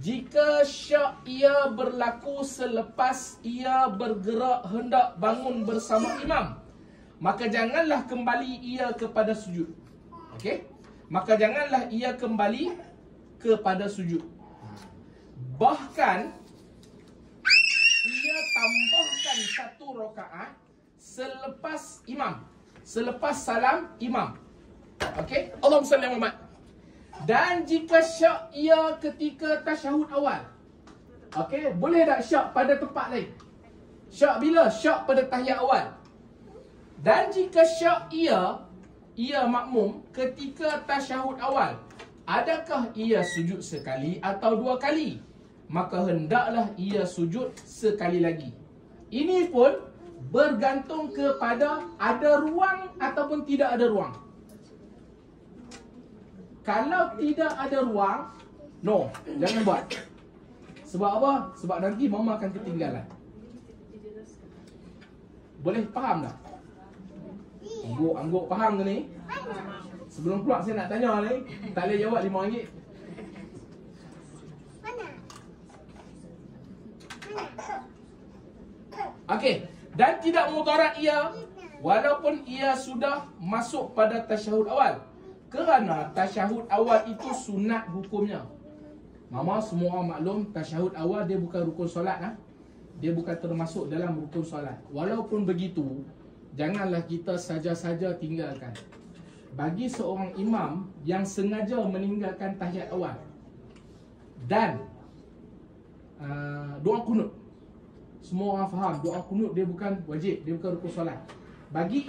jika syak ia berlaku selepas ia bergerak hendak bangun bersama imam, maka janganlah kembali ia kepada sujud. Okey? Maka janganlah ia kembali kepada sujud. Bahkan ia tambahkan 1 rakaat selepas imam, selepas salam imam. Okey? Allahumma salli ala Muhammad. Dan jika syak ia ketika tasyahud awal. Okey, boleh tak syak pada tempat lain? Syak bila? Syak pada tahiyat awal. Dan jika syak ia makmum ketika tasyahud awal, adakah ia sujud sekali atau 2 kali? Maka hendaklah ia sujud sekali lagi. Ini pun bergantung kepada ada ruang ataupun tidak ada ruang. Kalau tidak ada ruang, no, jangan buat. Sebab apa? Sebab nanti mama akan ketinggalan. Boleh faham tak? Angguk faham ke ni? Sebelum keluar saya nak tanya ni. Tak boleh jawab RM5. Okey. Dan tidak mudarat ia walaupun ia sudah masuk pada tasyahud awal. Kerana tasyahud awal itu sunat hukumnya. Mama semua orang maklum tasyahud awal dia bukan rukun solat lah. Dia bukan termasuk dalam rukun solat. Walaupun begitu, janganlah kita saja-saja tinggalkan. Bagi seorang imam yang sengaja meninggalkan tahiyat awal dan doa kunut. Semua orang faham doa kunut dia bukan wajib, dia bukan rukun solat. Bagi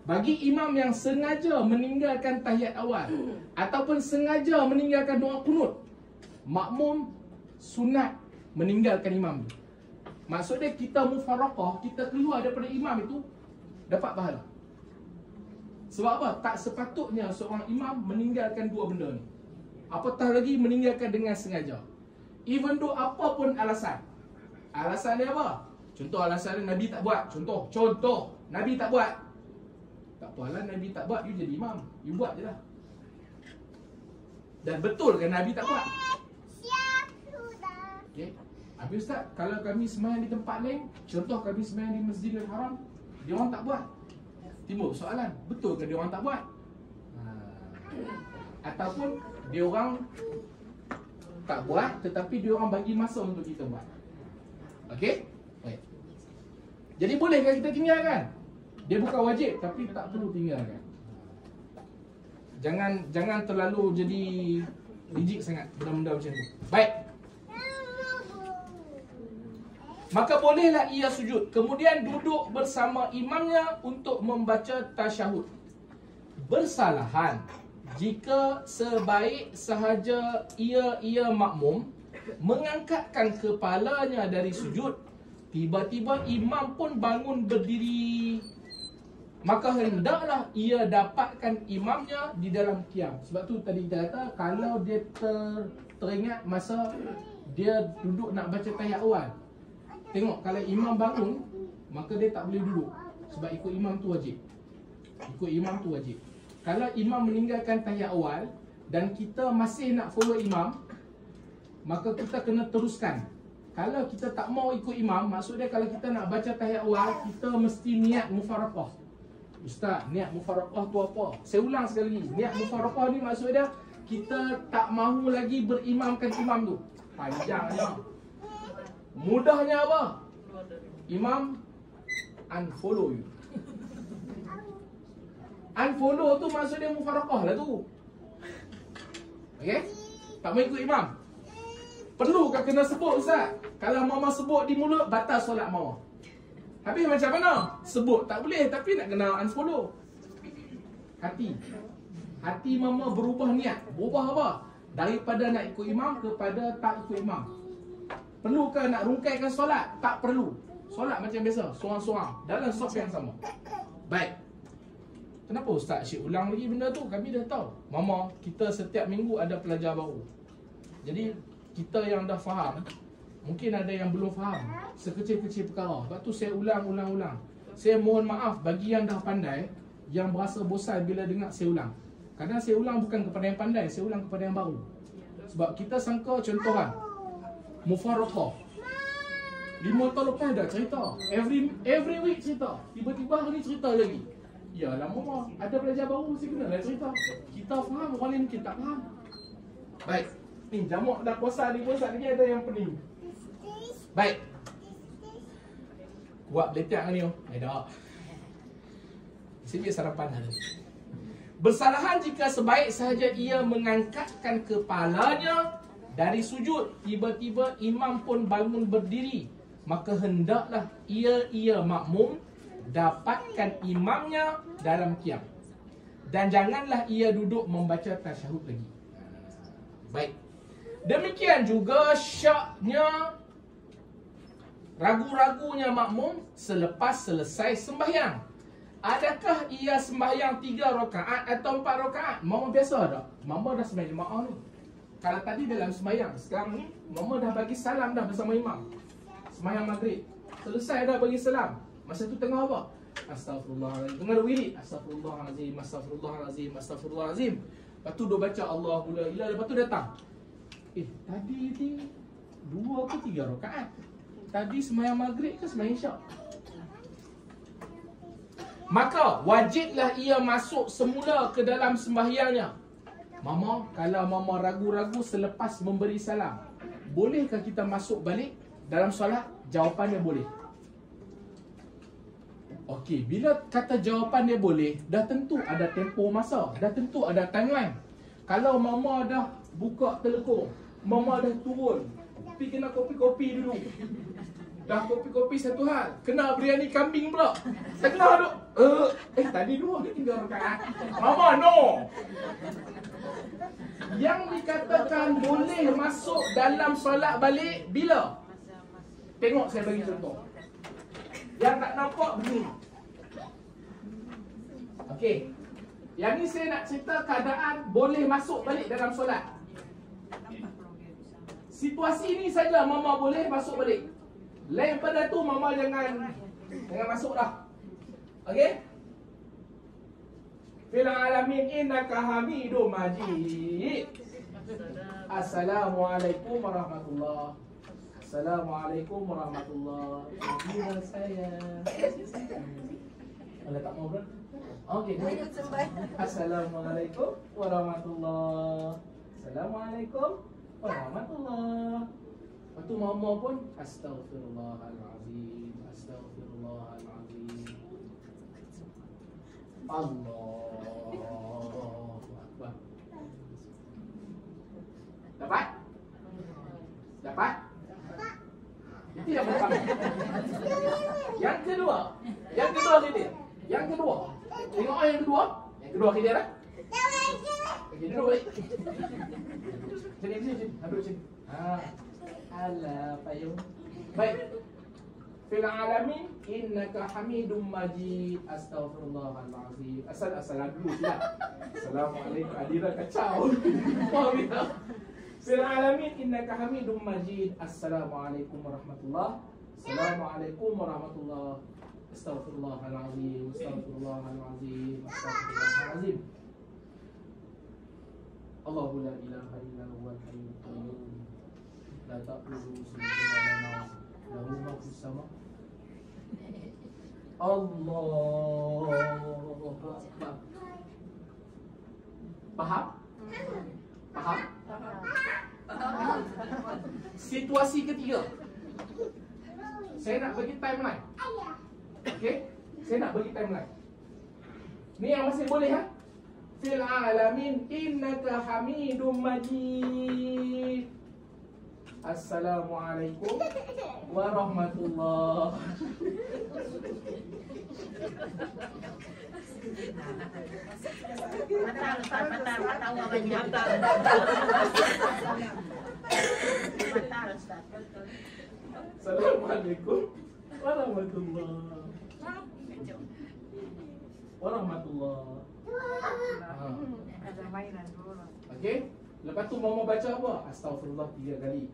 bagi imam yang sengaja meninggalkan tahiyat awal ataupun sengaja meninggalkan doa kunut, makmum sunat meninggalkan imam. Maksudnya kita mufaraqah, kita keluar daripada imam itu dapat pahala. Sebab apa? Tak sepatutnya seorang imam meninggalkan 2 benda ni. Apatah lagi meninggalkan dengan sengaja. Even though apa pun alasan. Alasan dia apa? Contoh alasan dia Nabi tak buat. Contoh Nabi tak buat. Tak apalah Nabi tak buat, you jadi imam. You buat je lah. Dan betul kan Nabi tak buat? Okay. Habis Ustaz, kalau kami sembahyang di tempat lain, contoh kami sembahyang di Masjidil Haram, dia orang tak buat. Timbul soalan, betul ke dia orang tak buat? Ataupun dia orang tak buat tetapi dia orang bagi masa untuk kita buat. Okey? Baik. Jadi bolehkah kita tinggalkan? Dia bukan wajib tapi tak perlu tinggalkan. Jangan terlalu jadi rigid sangat benda-benda macam tu. Baik. Maka bolehlah ia sujud, kemudian duduk bersama imamnya untuk membaca tasyahud. Bersalahan jika sebaik sahaja ia makmum mengangkatkan kepalanya dari sujud, tiba-tiba imam pun bangun berdiri, maka hendaklah ia dapatkan imamnya di dalam qiyam. Sebab tu tadi kita kata kalau dia teringat masa dia duduk nak baca tahiyat awal, tengok kalau imam bangun maka dia tak boleh duduk sebab ikut imam tu wajib. Ikut imam tu wajib. Kalau imam meninggalkan tahiyat awal dan kita masih nak follow imam, maka kita kena teruskan. Kalau kita tak mau ikut imam, maksudnya kalau kita nak baca tahiyat awal, kita mesti niat mufaraqah. Ustaz, niat mufaraqah tu apa? Saya ulang sekali lagi. Niat mufaraqah ni maksudnya kita tak mahu lagi berimamkan imam tu. Panjangnya. Mudahnya apa? Imam unfollow you. Unfollow tu maksudnya mufaraqah lah tu. Okey? Tak mau ikut imam. Perlukah kena sebut Ustaz? Kalau mama sebut di mulut, batal solat mama. Habis macam mana? Sebut tak boleh tapi nak kena unfollow. Hati mama berubah niat. Berubah apa? Daripada nak ikut imam kepada tak ikut imam. Perlukah nak rungkaikan solat? Tak perlu. Solat macam biasa, seorang-seorang dalam saf yang sama. Baik. Kenapa Ustaz Syed ulang lagi benda tu? Kami dah tahu. Mama, kita setiap minggu ada pelajar baru. Jadi kita yang dah faham, mungkin ada yang belum faham sekecil-kecil perkara. Sebab tu saya ulang. Saya mohon maaf bagi yang dah pandai, yang berasa bosan bila dengar saya ulang. Kadang saya ulang bukan kepada yang pandai, saya ulang kepada yang baru. Sebab kita sangka contohan Mufaraqah 5 tahun lepas dah cerita. Every week cerita. Tiba-tiba hari ni cerita lagi. Ya lama ada pelajar baru saya kena lah cerita. Kita faham, orang lain mungkin tak faham. Baik. Ni jamak dah puasa ni pun lagi ada yang pening. Baik. Buat letak ni oh. Tak. Sini sarapan hari. Bersalahan jika sebaik sahaja ia mengangkatkan kepalanya dari sujud, tiba-tiba imam pun bangun berdiri, maka hendaklah ia makmum dapatkan imamnya dalam qiyam. Dan janganlah ia duduk membaca tasyahud lagi. Baik. Demikian juga syaknya ragu-ragunya makmum selepas selesai sembahyang. Adakah ia sembahyang 3 rakaat atau 4 rakaat? Mama biasa tak? Mama dah sembahyang jemaah ni. Kalau tadi dalam sembahyang, sekarang ni mama dah bagi salam dah bersama imam. Sembahyang maghrib. Selesai dah bagi salam. Masa tu tengah apa? Astaghfirullahaladzim. Tengah wirid. Astaghfirullahaladzim, astaghfirullahaladzim, astaghfirullahaladzim. Lepas tu dia baca Allahu la ilaha. Lepas tu datang. Tadi ni 2 ke 3 rakaat? Tadi sembahyang maghrib ke sembahyang isyak? Maka wajiblah ia masuk semula ke dalam sembahyangnya. Mama, kalau mama ragu-ragu selepas memberi salam, bolehkah kita masuk balik dalam solat? Jawapannya boleh. Okey, bila kata jawapannya boleh, dah tentu ada tempoh masa, dah tentu ada timeline. Kalau mama dah buka telekong, mama dah turun, pergi kena kopi-kopi dulu. Dah kopi-kopi satu hal, kena biryani kambing pula. Tengah duk. Tadi 2 ke 3 rakaat. Mama no. Yang dikatakan boleh masuk dalam solat balik bila? Tengok saya bagi contoh. Yang tak nampak begini. Okey. Yang ni saya nak cerita keadaan boleh masuk balik dalam solat. Situasi ni saja mama boleh masuk balik. Lain pada tu mama jangan masuk dah. Okey? Fil alamin innaka hamidum majid. Assalamualaikum warahmatullahi. Assalamualaikum warahmatullahi. Bila saya tak mau ber. Okey. Assalamualaikum warahmatullahi. Assalamualaikum warahmatullahi. Lepas tu mama pun Astaghfirullahalazim, Astaghfirullahalazim. Allahu Akbar. Dapat? Dapat? Itu yang pertama. Yang kedua kita. Yang kedua. Tengok yang kedua. Yang kedua kita dah. Okey, duduk balik. Sini. Duduk sini. Alah, payung. Baik. Fil alamin innaka hamidum majid. Astaghfirullahalazim. Assalamualaikum dulu. Assalamualaikum. Adira kacau. Faham tak? Fil alamin innaka hamidum majid. Assalamualaikum warahmatullahi. Assalamualaikum warahmatullahi. Astaghfirullahalazim. Astaghfirullahalazim. Astaghfirullahalazim. Allahu la ilaha illa huwal hayyul qayyum. La ta'khudhuhu sinatun wa la nawm. Lahu ma fis sama. Allahu Akbar. Faham? Faham? Situasi ketiga. Saya nak bagi timeline. Okey? Saya nak bagi timeline. Ni yang masih boleh ha? Fil alamin innaka hamidum majid. Assalamualaikum warahmatullahi. Assalamualaikum warahmatullahi. Ada mainan dulu. Okey. Lepas tu mama baca apa? Astaghfirullah 3 kali.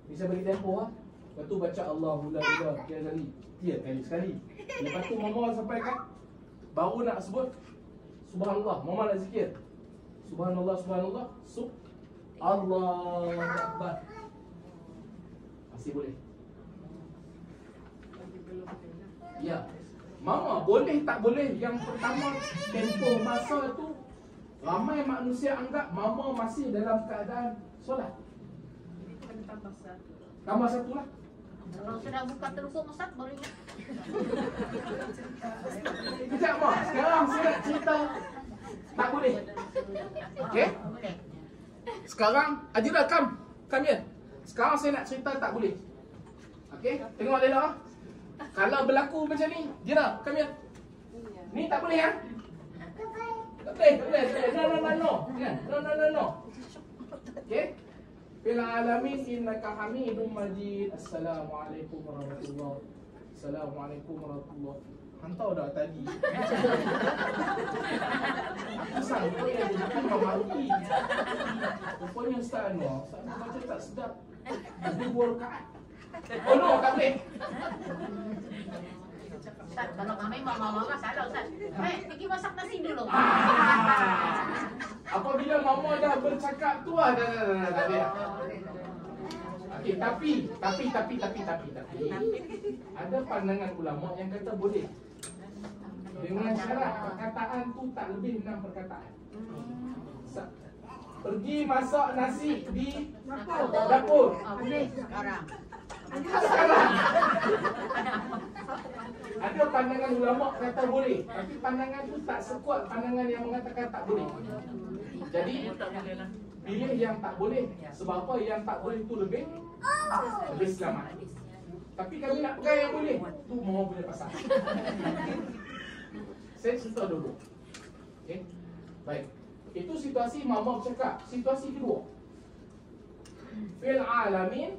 Ni saya bagi tempoh lah. Lepas tu baca Allahu la ilaha 3 kali. 3 kali sekali. Lepas tu mama sampaikan baru nak sebut Subhanallah. Mama nak zikir. Subhanallah, subhanallah. Allahu Akbar. Masih boleh. Ya. Mama boleh tak boleh? Yang pertama, tempoh masa tu ramai manusia anggap mama masih dalam keadaan solat. Tambah satu lah. Kalau sudah buka telefon Ustaz baru ingat. Sekejap mak, sekarang saya nak cerita tak boleh. Okey? Boleh. Sekarang Ajira come here. Sekarang saya nak cerita tak boleh. Okey? Tengok Lela. Kalau berlaku macam ni, Jira, come here. Ni tak boleh ya? Tak boleh, tak boleh. No. No. Okey? Fil alamin innaka hamidum majid. Assalamualaikum warahmatullahi. Assalamualaikum warahmatullahi. Hantau dah tadi. Asal kau yang jadi mati. Rupanya Ustaz Anwar baca tak sedap. Ada 2 rakaat. Oh no, tak boleh. Ustaz, kalau kami mama salah Ustaz. Pergi masak nasi dulu. Apabila mama dah bercakap tu dah tak boleh. Okey, tapi ada pandangan ulama yang kata boleh. Dengan syarat perkataan tu tak lebih 6 perkataan. Pergi masak nasi di dapur. Sekarang. Ada pandangan ulama kata boleh, tapi pandangan tu tak sekuat pandangan yang mengatakan tak boleh. Jadi pilih yang tak boleh. Sebab apa? Yang tak boleh tu lebih selamat. Tapi kami nak pegang yang boleh. Tu mama punya pasal. Saya cerita dulu. Okay? Baik. Itu situasi mama bercakap. Situasi kedua. Fil alamin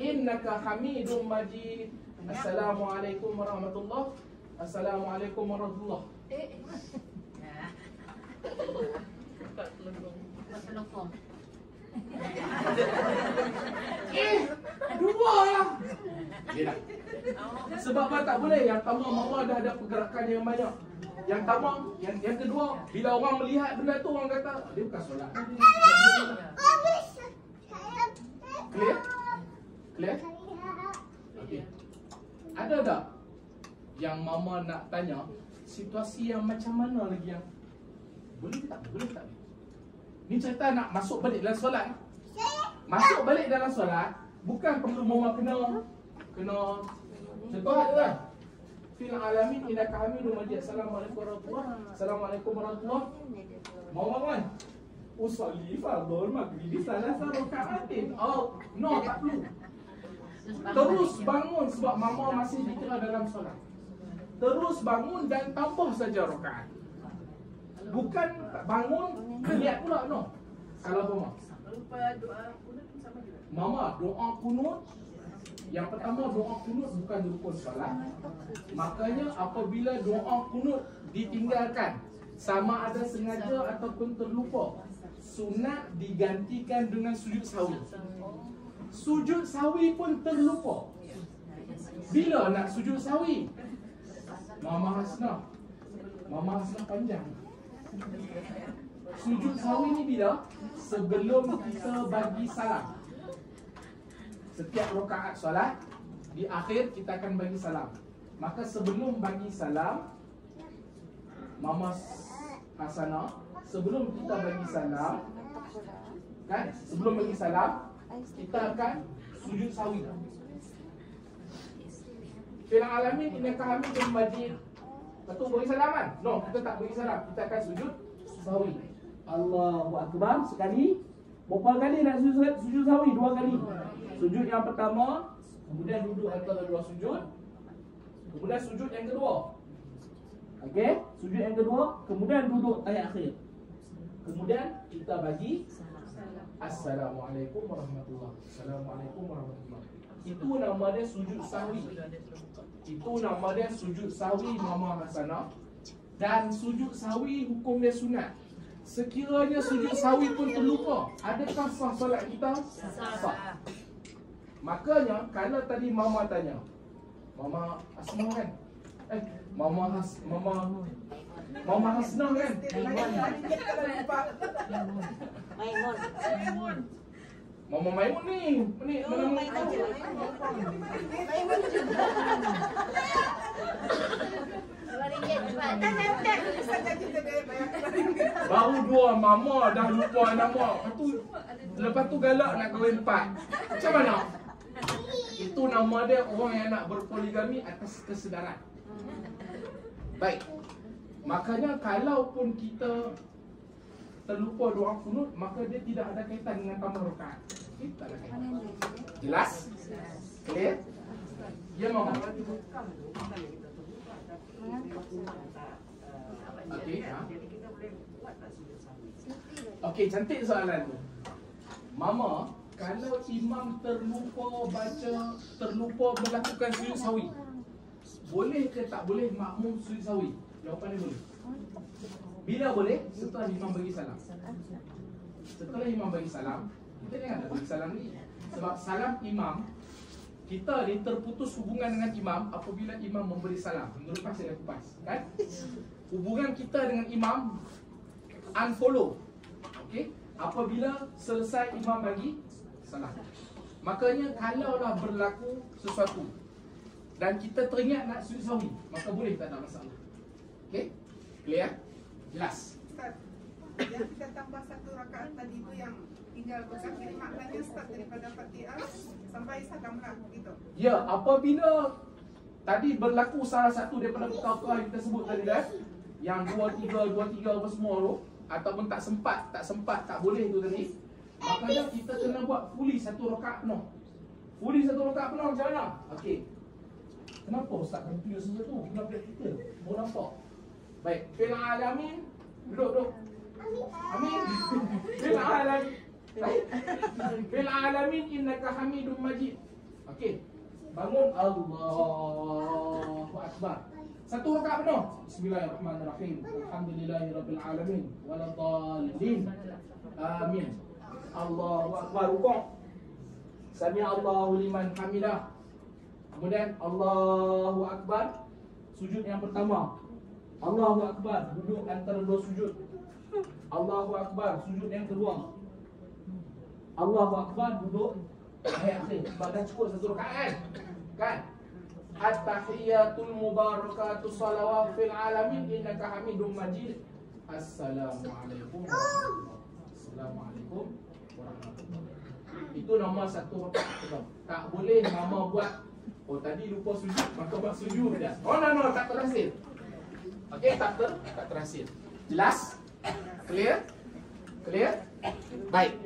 innaka hamidum majid. Assalamualaikum warahmatullahi. Assalamualaikum warahmatullahi. Telefon. Dua lah. Dia dah. Sebab apa tak boleh? Yang pertama mama dah ada pergerakan yang banyak. Yang pertama, yang kedua, bila orang melihat benda tu orang kata dia bukan solat. Clear? Clear? Okay. Ada tak yang mama nak tanya situasi yang macam mana lagi yang boleh tak? Boleh tak? Ni cerita nak masuk balik dalam solat. Masuk balik dalam solat bukan perlu mama kena contoh ada kan? Fil alamin innaka hamidum majid. Assalamualaikum warahmatullahi. Assalamualaikum warahmatullahi. Mama kan? Usolli fardhu maghrib salasa rakaatin. Oh, no, tak perlu. Terus bangun sebab mama masih dikira dalam solat. Terus bangun dan tambah saja rakaat. Bukan bangun lihat pula, no. Kalau mama doa kunut. Yang pertama doa kunut bukan rukun solat. Makanya apabila doa kunut ditinggalkan, sama ada sengaja ataupun terlupa, sunat digantikan dengan sujud sahwi. Sujud sahwi pun terlupa. Bila nak sujud sahwi? Mama Hasnah panjang. Sujud sahwi ni bila? Sebelum kita bagi salam. Setiap rakaat solat, di akhir kita akan bagi salam. Maka sebelum bagi salam, Mama Hasanah, sebelum kita bagi salam, kan? Sebelum bagi salam, kita akan sujud sahwi. Fil alamin innaka hamidum majid. Betul bagi salam kan? No, kita tak bagi salam, kita akan sujud sahwi. Allahu Akbar sekali. Berapa kali nak sujud sahwi? 2 kali. Sujud yang pertama, kemudian duduk antara 2 sujud, kemudian sujud yang kedua. Okey, sujud yang kedua, kemudian duduk ayat akhir. Kemudian kita bagi Assalamualaikum warahmatullahi. Assalamualaikum warahmatullahi. Itu nama dia sujud sahwi. Itu nama dia sujud sahwi Mama Hasanah. Dan sujud sahwi hukum dia sunat. Sekiranya sujud sahwi pun terlupa, adakah sah solat kita? Sah. Makanya kalau tadi Mama tanya, Mama Asma kan? Mama Mau marah senang kan? Maimun. Mama Maimun ni. Ni mana Maimun. baru dua mama dah lupa nama. Lepas tu galak nak kahwin 4. Macam mana? Itu nama dia orang yang nak berpoligami atas kesedaran. Baik. Makanya kalaupun kita terlupa doa kunut, maka dia tidak ada kaitan dengan tambah rakaat. Okay? Tak ada kaitan. Jelas? Clear? Ya, Mama. Okey, ha? Okey, cantik soalan tu. Mama, kalau imam terlupa melakukan sujud sahwi, boleh ke tak boleh makmum sujud sahwi? Jawapan dia boleh. Bila boleh? Setelah imam bagi salam. Setelah imam bagi salam, kita jangan nak bagi salam ni. Sebab salam imam, kita ni terputus hubungan dengan imam apabila imam memberi salam. Minggu lepas saya dah kupas, kan? Hubungan kita dengan imam unfollow. Okey? Apabila selesai imam bagi salam. Makanya kalaulah berlaku sesuatu dan kita teringat nak sujud sahwi, maka boleh, tak ada masalah. Okey? Clear? Jelas? Ustaz, yang kita tambah 1 rakaat tadi itu yang tinggal berkafir, maknanya start daripada Fatihah sampai salam lah, gitu. Ya, apabila tadi berlaku salah satu daripada perkara yang kita sebut tadi dah, yang 2-3 apa semua tu, ataupun tak sempat, tak boleh tu tadi, makanya kita kena buat fully 1 rakaat penuh. Fully 1 rakaat penuh macam mana? Okey. Kenapa Ustaz kena tunjuk sesuatu? Kenapa kita? Mau nampak? Baik, fil alamin. Duduk. Amin. Fil alamin. Fil alamin innaka Hamidum Majid. Okey. Bangun, Allahu Akbar. 1 rakaat penuh. Bismillahirrahmanirrahim. Alhamdulillahirabbil alamin waladhdallin. Amin. Allahu Akbar. Rukuk. Sami Allahu liman hamidah. Kemudian Allahu Akbar. Sujud yang pertama. Allahu Akbar, duduk antara 2 sujud. Allahu Akbar, sujud yang kedua. Allahu Akbar, duduk akhir. Sebab dah cukup 1 rakaat kan? At-tahiyatul mubarakatuh salawat fil alamin innaka Hamidum Majid. Assalamualaikum warahmatullahi. Assalamualaikum warahmatullahi. Itu nombor 1 rakaat. Tak boleh mama buat, oh tadi lupa sujud, maka buat sujud dah. Oh no, tak berhasil. Okey, tak terhasil. Jelas? Clear? Baik.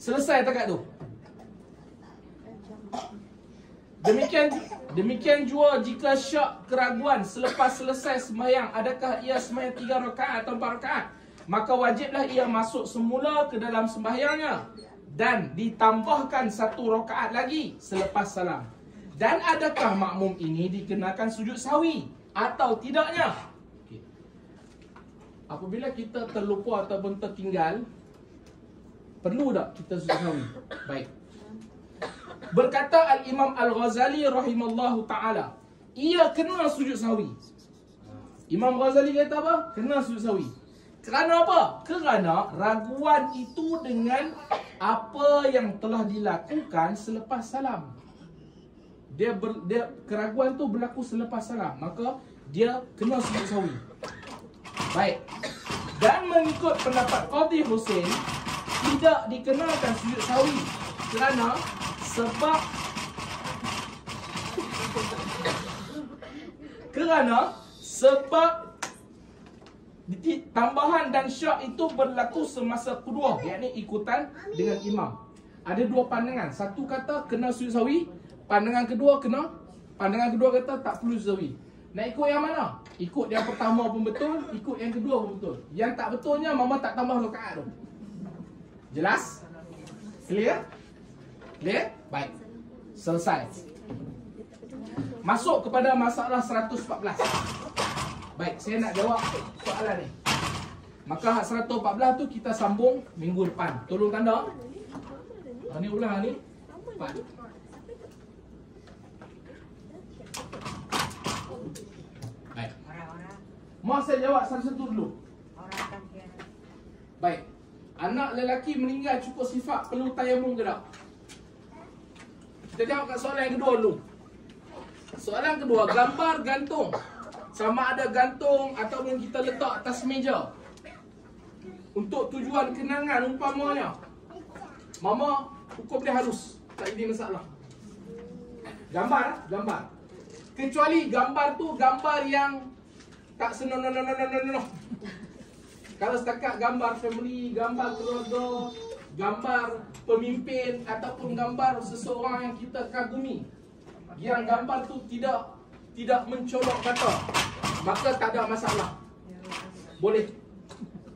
Selesai takat tu. Demikian juga jika syak keraguan selepas selesai sembahyang, adakah ia sembahyang 3 rakaat atau 4 rakaat, maka wajiblah ia masuk semula ke dalam sembahyangnya dan ditambahkan 1 rakaat lagi selepas salam. Dan adakah makmum ini dikenakan sujud sahwi atau tidaknya? Okay. Apabila kita terlupa ataupun tertinggal, perlu tak kita sujud sahwi? Baik. Berkata Al-Imam Al-Ghazali rahimallahu ta'ala, ia kena sujud sahwi. Imam Ghazali kata apa? Kena sujud sahwi. Kerana apa? Kerana raguan itu dengan apa yang telah dilakukan selepas salam. Keraguan tu berlaku selepas salam, maka dia kena sujud sahwi. Baik. Dan mengikut pendapat Qadhi Hussein, tidak dikenakan sujud sahwi kerana sebab tambahan dan syak itu berlaku semasa kedua, yakni ikutan dengan imam. Ada 2 pandangan. Satu kata kena sujud sahwi, pandangan kedua kata tak perlu sujud sahwi. Nak ikut yang mana? Ikut yang pertama pun betul, ikut yang kedua pun betul. Yang tak betulnya mama tak tambah rakaat tu. Jelas? Clear? Baik. Selesai. Masuk kepada masalah 114. Baik, saya nak jawab soalan ni. Maka 114 tu kita sambung minggu depan. Tolong tanda. Ni ulang ni. 4. saya jawab satu-satu dulu. Orang akan kira. Baik. Anak lelaki meninggal cukup sifat perlu tayamum ke tak? Kita jawab kat soalan yang kedua dulu. Soalan kedua, gambar gantung. Sama ada gantung ataupun kita letak atas meja. Untuk tujuan kenangan umpamanya. Mama, hukum dia harus. Tak ada masalah. Gambar. Kecuali gambar tu gambar yang tak senonoh. Kalau setakat gambar family, gambar keluarga, gambar pemimpin ataupun gambar seseorang yang kita kagumi, yang gambar tu tidak mencolok mata, maka tak ada masalah. Boleh.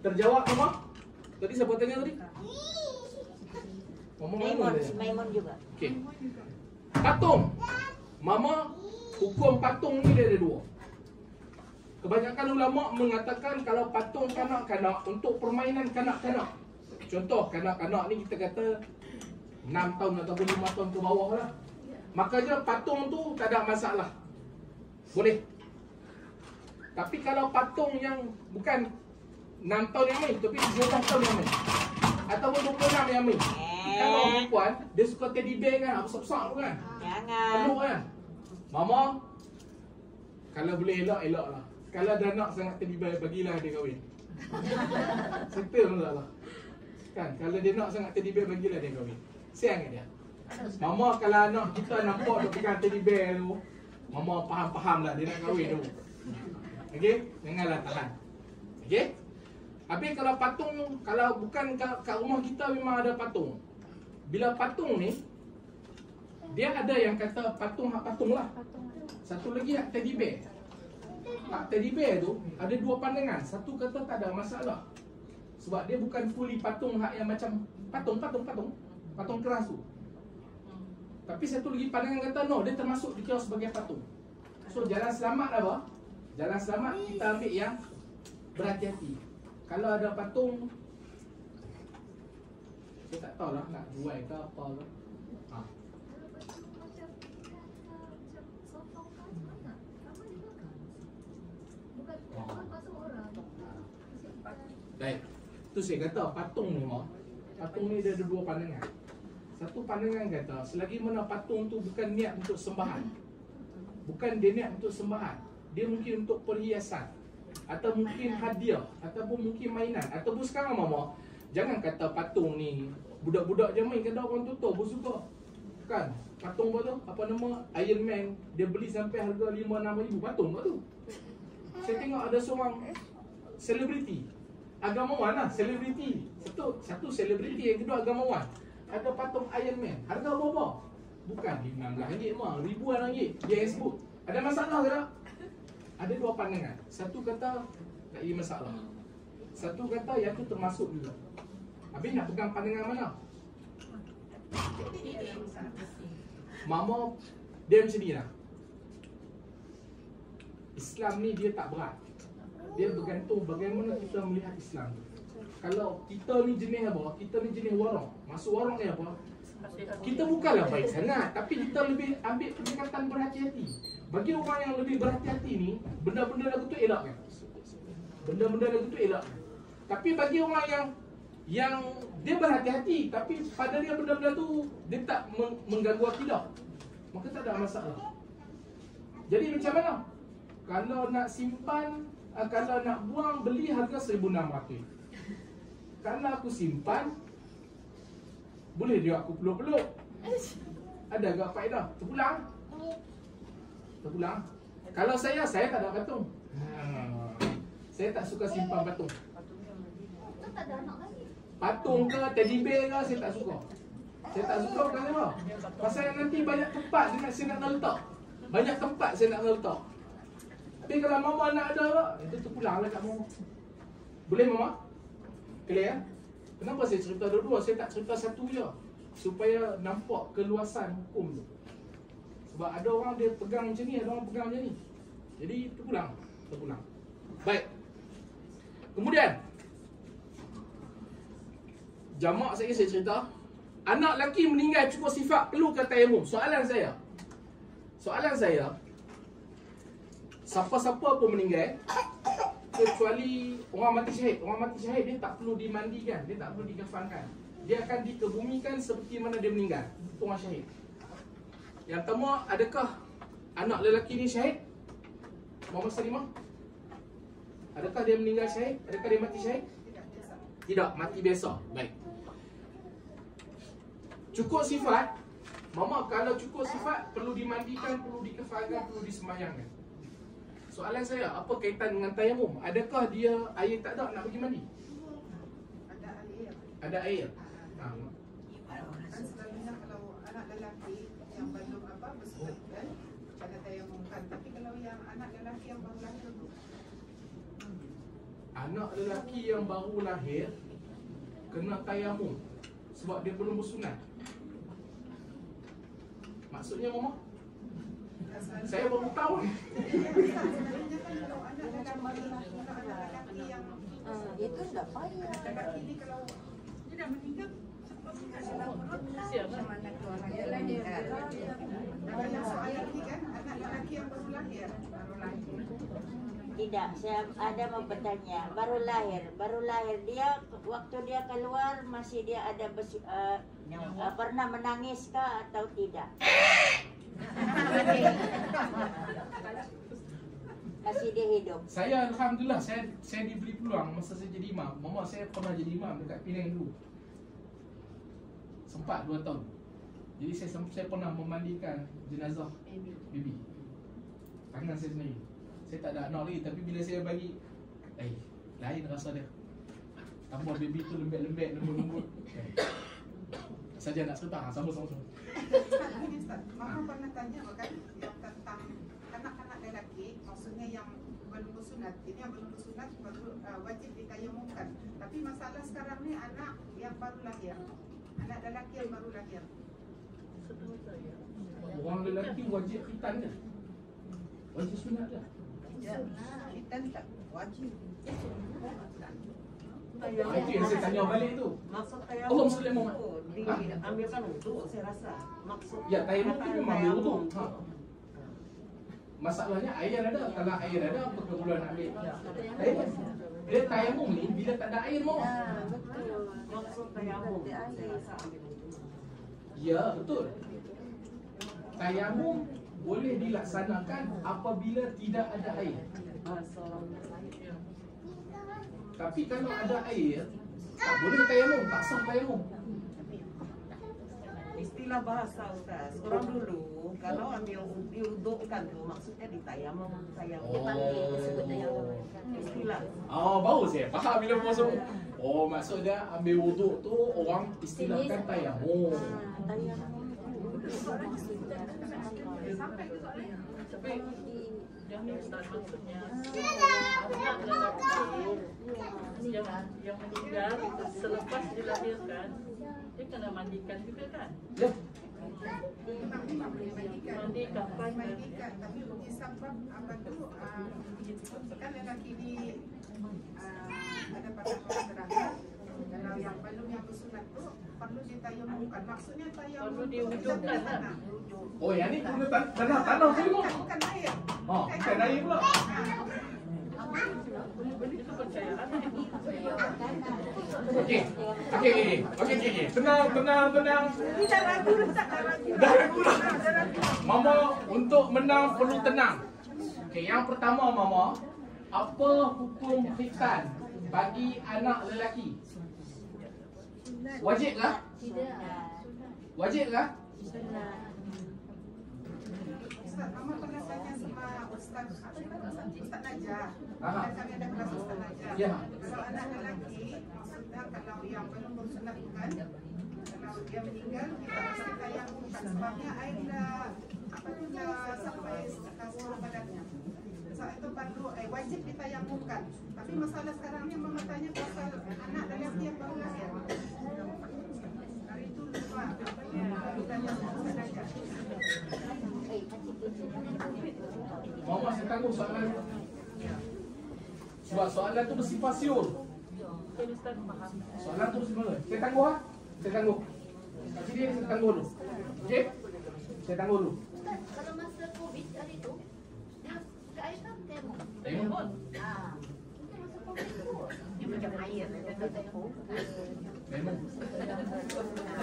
Terjawab Mama? Tadi siapa tanya tadi? Mama Maimun, mana si dia? Maimun juga. Okey. Patung. Mama, hukum patung ni dia ada dua. Kebanyakan ulama mengatakan kalau patung kanak-kanak untuk permainan kanak-kanak. Contoh kanak-kanak ni kita kata 6 tahun ataupun 5 tahun ke bawah lah. Makanya patung tu tak ada masalah. Boleh. Tapi kalau patung yang bukan 6 tahun yang main, tapi 12 tahun yang main, ataupun 26 yang main. Kalau perempuan, dia suka teddy bear kan, besar-besar tu kan. Jangan. Penuh kan. Mama, kalau boleh elak lah. Kalau dah nak sangat teddy bear, bagilah dia kahwin. Settle pun tak lah. Kan, kalau dia nak sangat teddy bear, bagilah dia kahwin. Sayang kat dia. Mama, kalau anak kita nampak dia pegang teddy bear tu, Mama faham-faham lah dia nak kahwin tu. Okey? Janganlah tahan. Okey? Habis kalau patung, kalau bukan kat rumah kita memang ada patung. Bila patung ni, dia ada yang kata patung lah. Satu lagi hak teddy bear. Hak teddy bear tu ada dua pandangan. Satu kata tak ada masalah. Sebab dia bukan fully patung hak yang macam patung keras tu. Tapi satu lagi pandangan kata no, dia termasuk dikira sebagai patung. So jalan selamat apa? Jalan selamat kita ambil yang berhati-hati. Kalau ada patung, saya tak tahulah nak jual ke apa ke. Ha. Baik. Tu saya kata patung ni mah. Patung ni dia ada dua pandangan. Satu pandangan kata selagi mana patung tu bukan niat untuk sembahan. Bukan dia niat untuk sembahan. Dia mungkin untuk perhiasan, atau mungkin hadiah, ataupun mungkin mainan. Ataupun sekarang mama, jangan kata patung ni budak-budak je main, kadang orang tutup pun suka. Kan? Patung apa tu? Apa nama? Iron Man. Dia beli sampai harga 5-6 ribu. Patung apa tu? Saya tengok ada seorang selebriti, agamawan lah, selebriti. Satu selebriti, yang kedua agamawan. Ada patung Iron Man. Harga berapa? Bukan RM15 mah, ribuan ringgit. Dia yang sebut. Ada masalah ke tak? Ada dua pandangan. Satu kata tak ada masalah. Satu kata yang tu termasuk juga. Habis nak pegang pandangan mana? Mama dia macam ni lah. Islam ni dia tak berat. Dia bergantung bagaimana kita melihat Islam. Kalau kita ni jenis apa? Kita ni jenis warok. Masuk warok ni apa? Kita bukanlah baik sangat, tapi kita lebih ambil pendekatan berhati-hati. Bagi orang yang lebih berhati-hati ni, benda-benda lagu tu elak kan? Benda-benda lagu tu elak. Tapi bagi orang yang dia berhati-hati, tapi pada dia benda-benda tu dia tak mengganggu akidah, maka tak ada masalah. Jadi macam mana? Kalau nak simpan, kalau nak buang, beli harga 1,600. Kalau aku simpan, boleh dia aku peluk-peluk. Ada agak faedah. Terpulang. Kalau saya tak ada patung. Saya tak suka simpan patung. Patung ke, teddy bear ke, saya tak suka. Saya tak suka kenapa? Pasal nanti banyak tempat saya nak letak. Banyak tempat saya nak letak. Tapi kalau mama nak ada, itu terpulanglah kat mama. Boleh mama? Clear? Kenapa saya cerita dua-dua? Saya tak cerita satu je, supaya nampak keluasan hukum tu. Sebab ada orang dia pegang macam ni, ada orang pegang macam ni. Jadi terpulang. Baik. Kemudian jamak saya cerita, anak lelaki meninggal cukup sifat perlu ke tayamum? Soalan saya, siapa-siapa pun meninggal, kecuali orang mati syahid. Orang mati syahid dia tak perlu dimandikan, dia tak perlu dikafankan. Dia akan dikebumikan seperti mana dia meninggal. Itu orang syahid. Yang pertama, adakah anak lelaki ni syahid? Muhammad Salimah? Adakah dia meninggal syahid? Adakah dia mati syahid? Tidak, mati biasa. Baik. Cukup sifat. Mama, kalau cukup sifat perlu dimandikan, perlu dikafankan, perlu disembahyangkan. Soalan saya, apa kaitan dengan tayamum? Adakah dia air tak ada nak pergi mandi? Ada air. Ada air. Kan selalunya kalau anak lelaki yang belum bersunat kan ada tayamumkan. Tapi kalau yang anak lelaki yang baru lahir tu, Anak lelaki yang baru lahir kena tayamum sebab dia belum bersunat. Maksudnya mama? Saya baru tahu ni. selalunya kan kalau anak lelaki yang Itu sudah payah. lelaki ni kalau Dia dah meninggal. yang soalan ni kan anak lelaki yang baru lahir. Tidak, saya ada mau bertanya. Baru lahir dia waktu dia keluar masih dia ada pernah menangis kah atau tidak? Masih dia hidup. Saya alhamdulillah saya diberi peluang masa saya jadi imam. Mama saya pernah jadi imam dekat Penang dulu. Sempat 2 tahun. Jadi saya pernah memandikan jenazah baby. Tangan saya sendiri. Saya tak ada anak lagi tapi bila saya bagi lain rasa dia. Tambah baby tu lembek-lembek, lembut-lembut. Saja nak cerita, sama-sama. Ini Ustaz, Mama pernah tanya kan yang tentang anak-anak lelaki, maksudnya yang belum bersunat. Ini yang belum bersunat baru wajib ditayamumkan. Tapi masalah sekarang ni anak yang baru lahir, anak lelaki yang baru lahir. Orang lelaki wajib khitan ke? Wajib sunat ke? Khitan tak wajib. Itu yang saya tanya balik tu. Maksud Allah Muslim Muhammad. diambilkan wuduk, saya rasa. Maksud Ya, tayamum tu memang ambil wuduk. Masalahnya air ada. Kalau air ada, apa keperluan nak ambil? Tayamum. Dia tayamum ni bila tak ada air mau. maksud tayamum, saya rasa ambil wuduk. Ya, betul. Tayamum boleh dilaksanakan apabila tidak ada air. Tapi kalau ada air, tak boleh tayamum, tak sah tayamum. Istilah bahasa Ustaz, orang dulu kalau ambil diwudukkan tu maksudnya ditayamum, istilah. Baru saya faham bila masuk. Oh, maksud dia ambil wuduk tu orang istilahkan tayamum. Sampai ke soalan. Tapi yang ni Ustaz maksudnya anak lelaki yang meninggal itu selepas dilahirkan dia kena mandikan juga kan? Ya. Memang dimandikan. Mandikan. Tapi disebab apa tu kan lelaki ni ada pada keterangan kalau yang belum yang bersunat tu perlu ditayamumkan. Maksudnya tayamum Perlu diwudukkan kan? Oh, yang ni guna tanah tayamum. Bukan air. Bukan air pula. Itu percayaan. Okey. Tenang. Kita ragu tak ragu. Dah ragu dah. Mama, untuk menang perlu tenang. Okey, yang pertama Mama, apa hukum khitan bagi anak lelaki? Wajib kah? Wajib kah? Ustaz, Mama pernah tanya sama Ustaz Najah. Aha. Kami ada kelas Ustaz Najah. Ya. Kalau anak lelaki, maksudnya kalau yang belum bersunat bukan, kalau dia meninggal, kita mesti tayamumkan. Sebabnya air dah sampai seluruh badannya. Soal itu perlu wajib ditayamumkan. Tapi masalah sekarang ni Mama tanya pasal anak lelaki yang baru lahir. Hari itu lupa. Tanya sama Ustaz Najah. Mama, saya tangguh soalan. Sebab soalan tu bersifat siul. Jadi Ustaz faham. Soalan tu bersifat siul. Saya tangguh ah. Saya tangguh. Kat sini saya tangguh dulu. Okey? Saya tangguh dulu. Kalau masa COVID hari tu, dah ke air kan tembok. Tengok. Memang.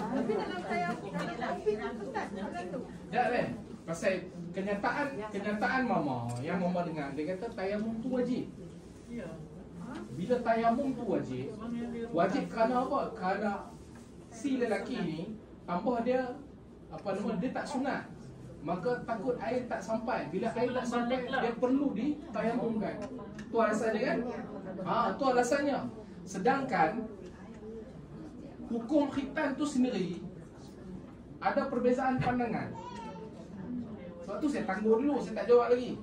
Tapi dalam tayamum ni tapi Ustaz mengandung. Tak kan? Pasal kenyataan mama yang mama dengar, dia kata tayamum tu wajib. Ya. Bila tayamum tu wajib kerana apa? Kerana si lelaki ni tambah dia dia tak sunat. Maka takut air tak sampai. Bila air tak sampai, dia perlu ditayamumkan. Tu alasannya kan? Tu alasannya. Sedangkan hukum khitan tu sendiri ada perbezaan pandangan. Sebab tu saya tangguh dulu, saya tak jawab lagi.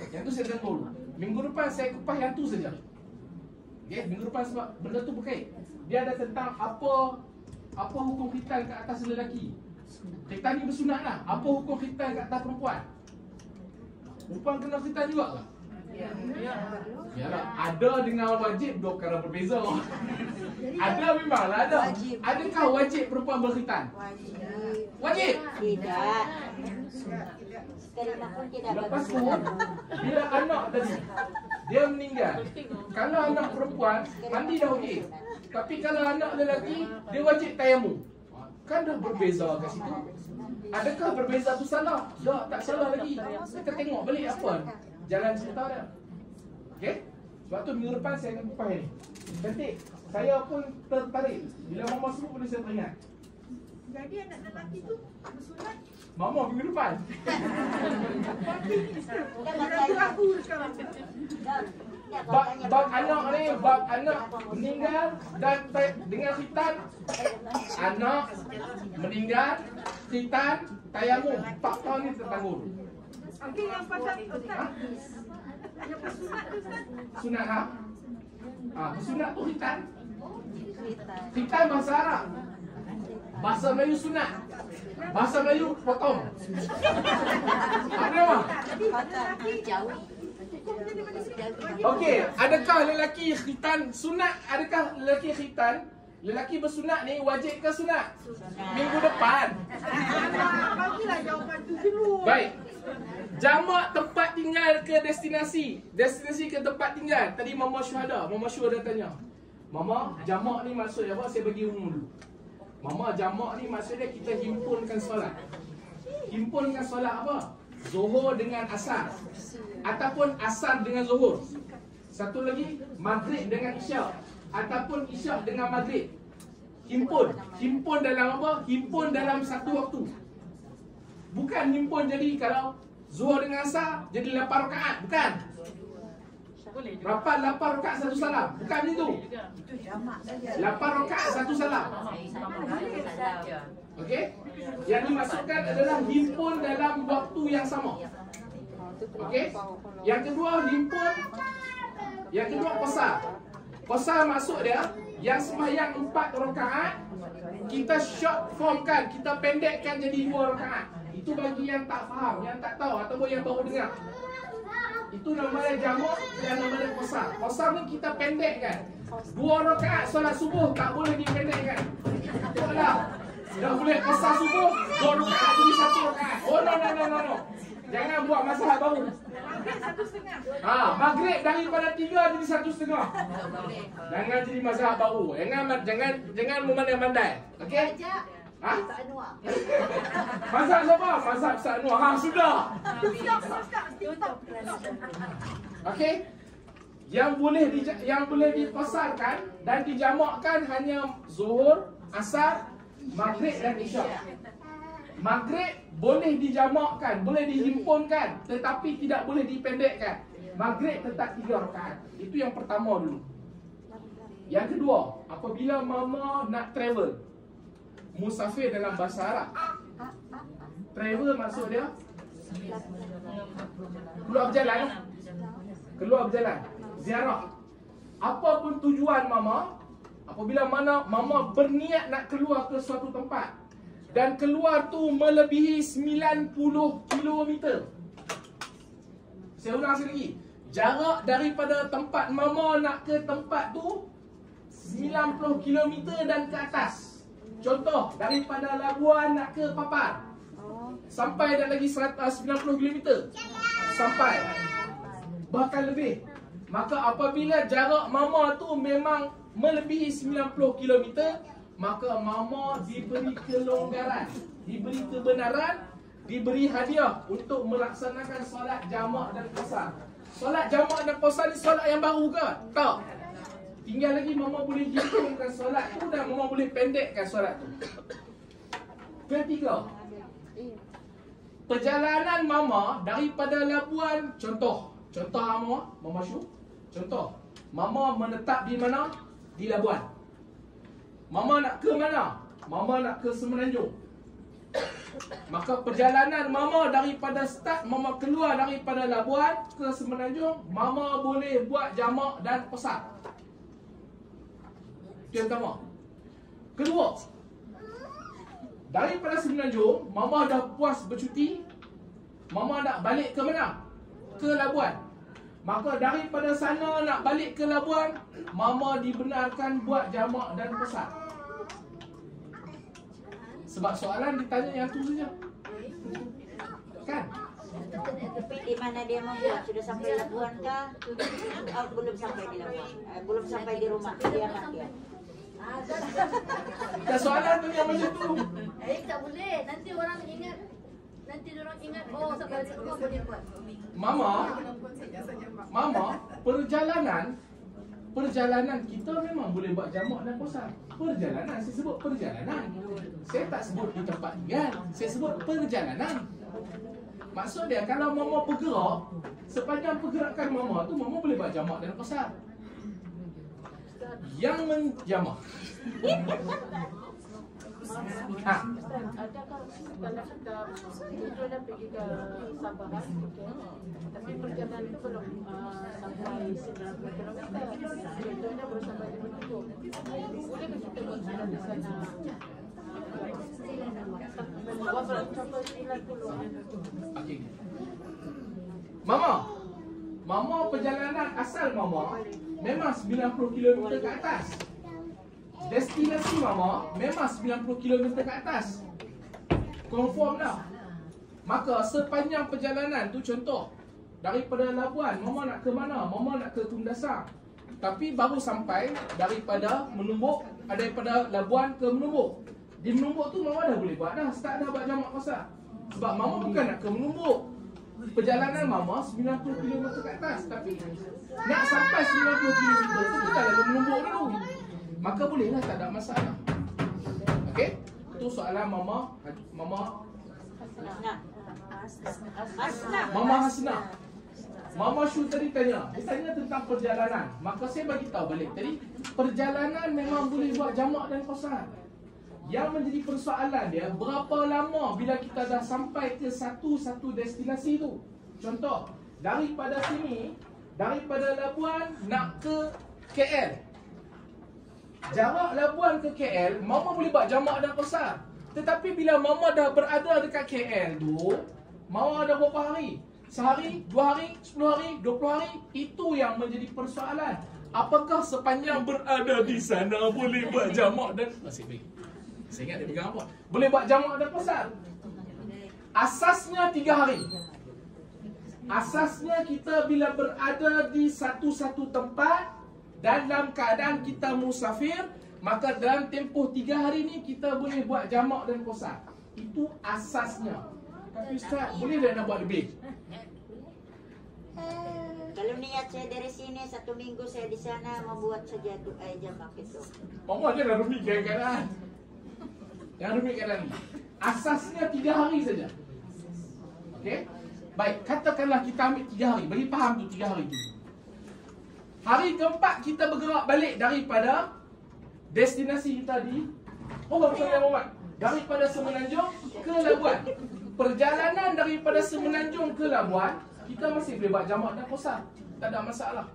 Yang tu saya tangguh dulu. Minggu depan saya kupas yang tu saja. Okay? Minggu depan sebab benda tu berkait. Dia ada tentang apa hukum khitan ke atas lelaki. Khitan ni bersunat lah. Apa hukum khitan ke atas perempuan? Perempuan kena khitan juga lah. Yalah, ada dengan wajib dua perkara berbeza. Ada memanglah ada. Adakah wajib perempuan berkhitan? Wajib. Tidak. Sekalipun tidak. Lepas tu, bila anak tadi dia meninggal, kalau anak perempuan mandi dah okey. Tapi kalau anak lelaki, dia wajib tayamum. Kan dah berbeza kat situ. Adakah berbeza tu salah? Tak salah lagi. Kita tengok balik apa jalan cerita dia. Okey? Sebab tu minggu depan saya akan kupas ni. Cantik. Saya pun tertarik. Bila mama sebut boleh saya teringat. Jadi anak lelaki tu bersunat. Mama minggu depan. Aku sekarang. Bab anak ni, bab anak meninggal dan dengan khitan. Anak meninggal, khitan, tayamum. 4 tahun ni tertanggung. Okey, yang pasal Ustaz. Yang bersunat tu Ustaz. Sunat ha? Bersunat tu khitan. Khitan bahasa Arab. Bahasa Melayu sunat. Bahasa Melayu potong. Ada apa? Jauh. Okey, adakah lelaki khitan sunat? Adakah lelaki khitan? Lelaki bersunat ni wajib ke sunat? Minggu depan. Bagilah jawapan tu dulu. Baik. Jamak tempat tinggal ke destinasi. Destinasi ke tempat tinggal. Tadi Mama Syuhada, Mama Syuhada tanya. Mama, jamak ni maksudnya apa? Saya bagi umum dulu. Mama, jamak ni maksudnya kita himpunkan solat. Himpunkan solat apa? Zuhur dengan asar. Ataupun asar dengan zuhur. Satu lagi, maghrib dengan isyak. Ataupun isyak dengan maghrib. Himpun. Himpun dalam apa? Himpun dalam satu waktu. Bukan himpun jadi kalau zuhur dengan asar jadi 8 rakaat. Bukan. Rapat 8 rakaat satu salam. Bukan itu. 8 rakaat satu salam. Okey? Yang dimaksudkan adalah himpun dalam waktu yang sama. Okey? Yang kedua himpun. Yang kedua qasar. Qasar maksud dia yang sembahyang 4 rakaat kita short formkan, kita pendekkan jadi 2 rakaat. Itu bagi yang tak faham, yang tak tahu ataupun yang baru dengar. Itu namanya jamak dan namanya qasar. Qasar ni kita pendekkan. 2 rakaat solat subuh tak boleh dipendekkan. Taklah. Dah boleh qasar subuh, 2 rakaat jadi 1 rakaat. Oh no. Jangan buat mazhab baru. Maghrib 1.5. Maghrib daripada 3 jadi 1.5. Jangan jadi mazhab baru. Jangan memandai-mandai. Okey? Mazhab siapa? Mazhab Ustaz Anwar. Sudah. Okey? Yang boleh dipasarkan dan dijamakkan hanya zuhur, asar, maghrib dan isyak. Maghrib boleh dijamakkan, boleh dihimpunkan, tetapi tidak boleh dipendekkan. Maghrib tetap 3 rakaat. Itu yang pertama dulu. Yang kedua, apabila mama nak travel, musafir dalam bahasa Arab. Travel maksud dia keluar berjalan, ziarah. Apapun tujuan mama, apabila mama berniat nak keluar ke suatu tempat dan keluar tu melebihi 90 km. Saya ulang sekali lagi. Jarak daripada tempat mama nak ke tempat tu 90 km dan ke atas. Contoh, daripada Labuan nak ke Papar. Sampai dah lagi 90 km. Sampai. Bahkan lebih. Maka apabila jarak mama tu memang melebihi 90 km, maka mama diberi kelonggaran, diberi kebenaran, diberi hadiah untuk melaksanakan solat jamak dan qasar. Solat jamak dan qasar ni solat yang baru ke? Tak. Tinggal lagi mama boleh hitungkan solat tu dan mama boleh pendekkan solat tu. Ketiga, perjalanan mama daripada Labuan, contoh mama Syu, contoh mama menetap di mana? Di Labuan. Mama nak ke mana? Mama nak ke Semenanjung. Maka perjalanan mama daripada start, mama keluar daripada Labuan ke Semenanjung, mama boleh buat jamak dan qasar. Itu yang pertama. Kedua, daripada Semenanjung, mama dah puas bercuti, mama nak balik ke mana? Ke Labuan. Maka daripada sana nak balik ke Labuan, mama dibenarkan buat jamak dan qasar. Sebab soalan ditanya yang tu saja. Kan? Tapi di mana dia membuat? Sudah sampai Labuan kah? Oh, belum sampai di Labuan. Belum sampai di rumah kediaman dia. Dan soalan tu yang macam tu. Tak boleh. Nanti orang ingat. Nanti orang ingat, oh sampai di rumah boleh buat. Mama, perjalanan kita memang boleh buat jamak dan qasar. Perjalanan, saya sebut perjalanan. Saya tak sebut di tempat tinggal. Saya sebut perjalanan. Maksud dia, kalau mama bergerak, sepanjang pergerakan mama tu, mama boleh buat jamak dan qasar. Yang menjamak. Adakah kadang-kadang tujuan dah pergi ke Sabah, tapi perjalanan itu belum sampai 90 km. Contohnya baru sampai di Menunggu. Boleh ke kita buat surat di sana? Contoh 90. Okay. Mama perjalanan asal mama memang 90 km ke atas. Destinasi mama memang 90 km ke atas. Confirm dah. Maka sepanjang perjalanan tu, contoh daripada Labuan, mama nak ke mana? Mama nak ke Kundasang. Tapi baru sampai daripada Menumbuk, daripada Labuan ke Menumbuk. Di Menumbuk tu mama dah boleh buat dah, start dah buat jamak qasar. Sebab mama bukan nak ke Menumbuk. Perjalanan mama 90 km ke atas, tapi nak sampai 90 km tu kita lalu Menumbuk dulu. Maka bolehlah, tak ada masalah. Okey? Itu soalan mama Hasna. Mama Syu tadi tanya. Dia tanya tentang perjalanan. Maka saya bagi tahu balik tadi, perjalanan memang boleh buat jamak dan qasar. Yang menjadi persoalan dia, berapa lama bila kita dah sampai ke satu destinasi tu. Contoh, daripada sini, daripada Labuan nak ke KL. Jarak Labuan ke KL, mama boleh buat jamak dan qasar. Tetapi bila mama dah berada dekat KL tu, mama ada berapa hari? Sehari, 2 hari, 10 hari, 20 hari? Itu yang menjadi persoalan. Apakah sepanjang berada di sana boleh buat jamak dan qasar? Saya ingat dia pegang apa? Boleh buat jamak dan qasar. Asasnya 3 hari. Asasnya kita bila berada di satu tempat dalam keadaan kita musafir, maka dalam tempoh 3 hari ni kita boleh buat jamak dan qasar. Itu asasnya. Tapi Ustaz, boleh dah nak buat lebih? Kalau niat saya dari sini 1 minggu saya di sana membuat saja jamak itu. Mama dia dah rumit keadaan. Yang rumit keadaan ni. Asasnya 3 hari saja. Okey? Baik, katakanlah kita ambil 3 hari. Bagi faham tu 3 hari tu. Hari keempat kita bergerak balik daripada destinasi kita di daripada Semenanjung ke Labuan. Perjalanan daripada Semenanjung ke Labuan, kita masih boleh buat jamak dan qasar. Tak ada masalah.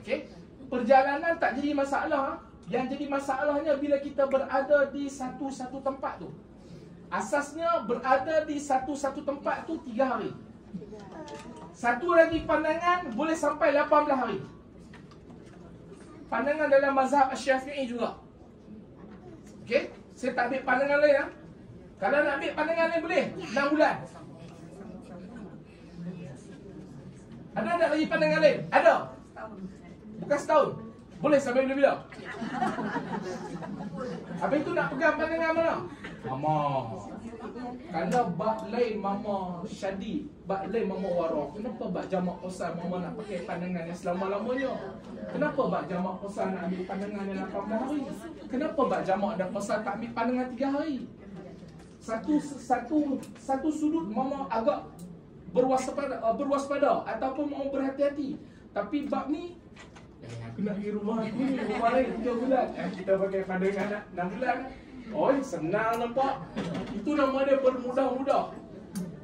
Okey? Perjalanan tak jadi masalah. Yang jadi masalahnya bila kita berada di satu tempat tu. Asasnya berada di satu tempat tu 3 hari. Satu lagi pandangan boleh sampai 18 hari. Pandangan dalam mazhab Syafi'i juga. Okey? Saya tak ambil pandangan lain ya. Kalau nak ambil pandangan lain boleh 6 bulan. Ada tak lagi pandangan lain? Ada? Bukan setahun. Boleh sampai bila-bila? Habis tu nak pegang pandangan mana? Mama. Kerana bab lain mama syadid, bab lain mama warah. Kenapa bab jamak qasar mama nak pakai pandangan yang selama-lamanya? Kenapa bab jamak qasar nak ambil pandangan yang 18 hari? Kenapa bab jamak dan qasar tak ambil pandangan 3 hari? Satu sudut mama agak berwaspada ataupun mau berhati-hati. Tapi bab ni aku nak pergi rumah aku ni, rumah lain 3 bulan. Kita pakai pandangan 6 bulan. Oi, senang nampak. Itu nama dia bermudah-mudah.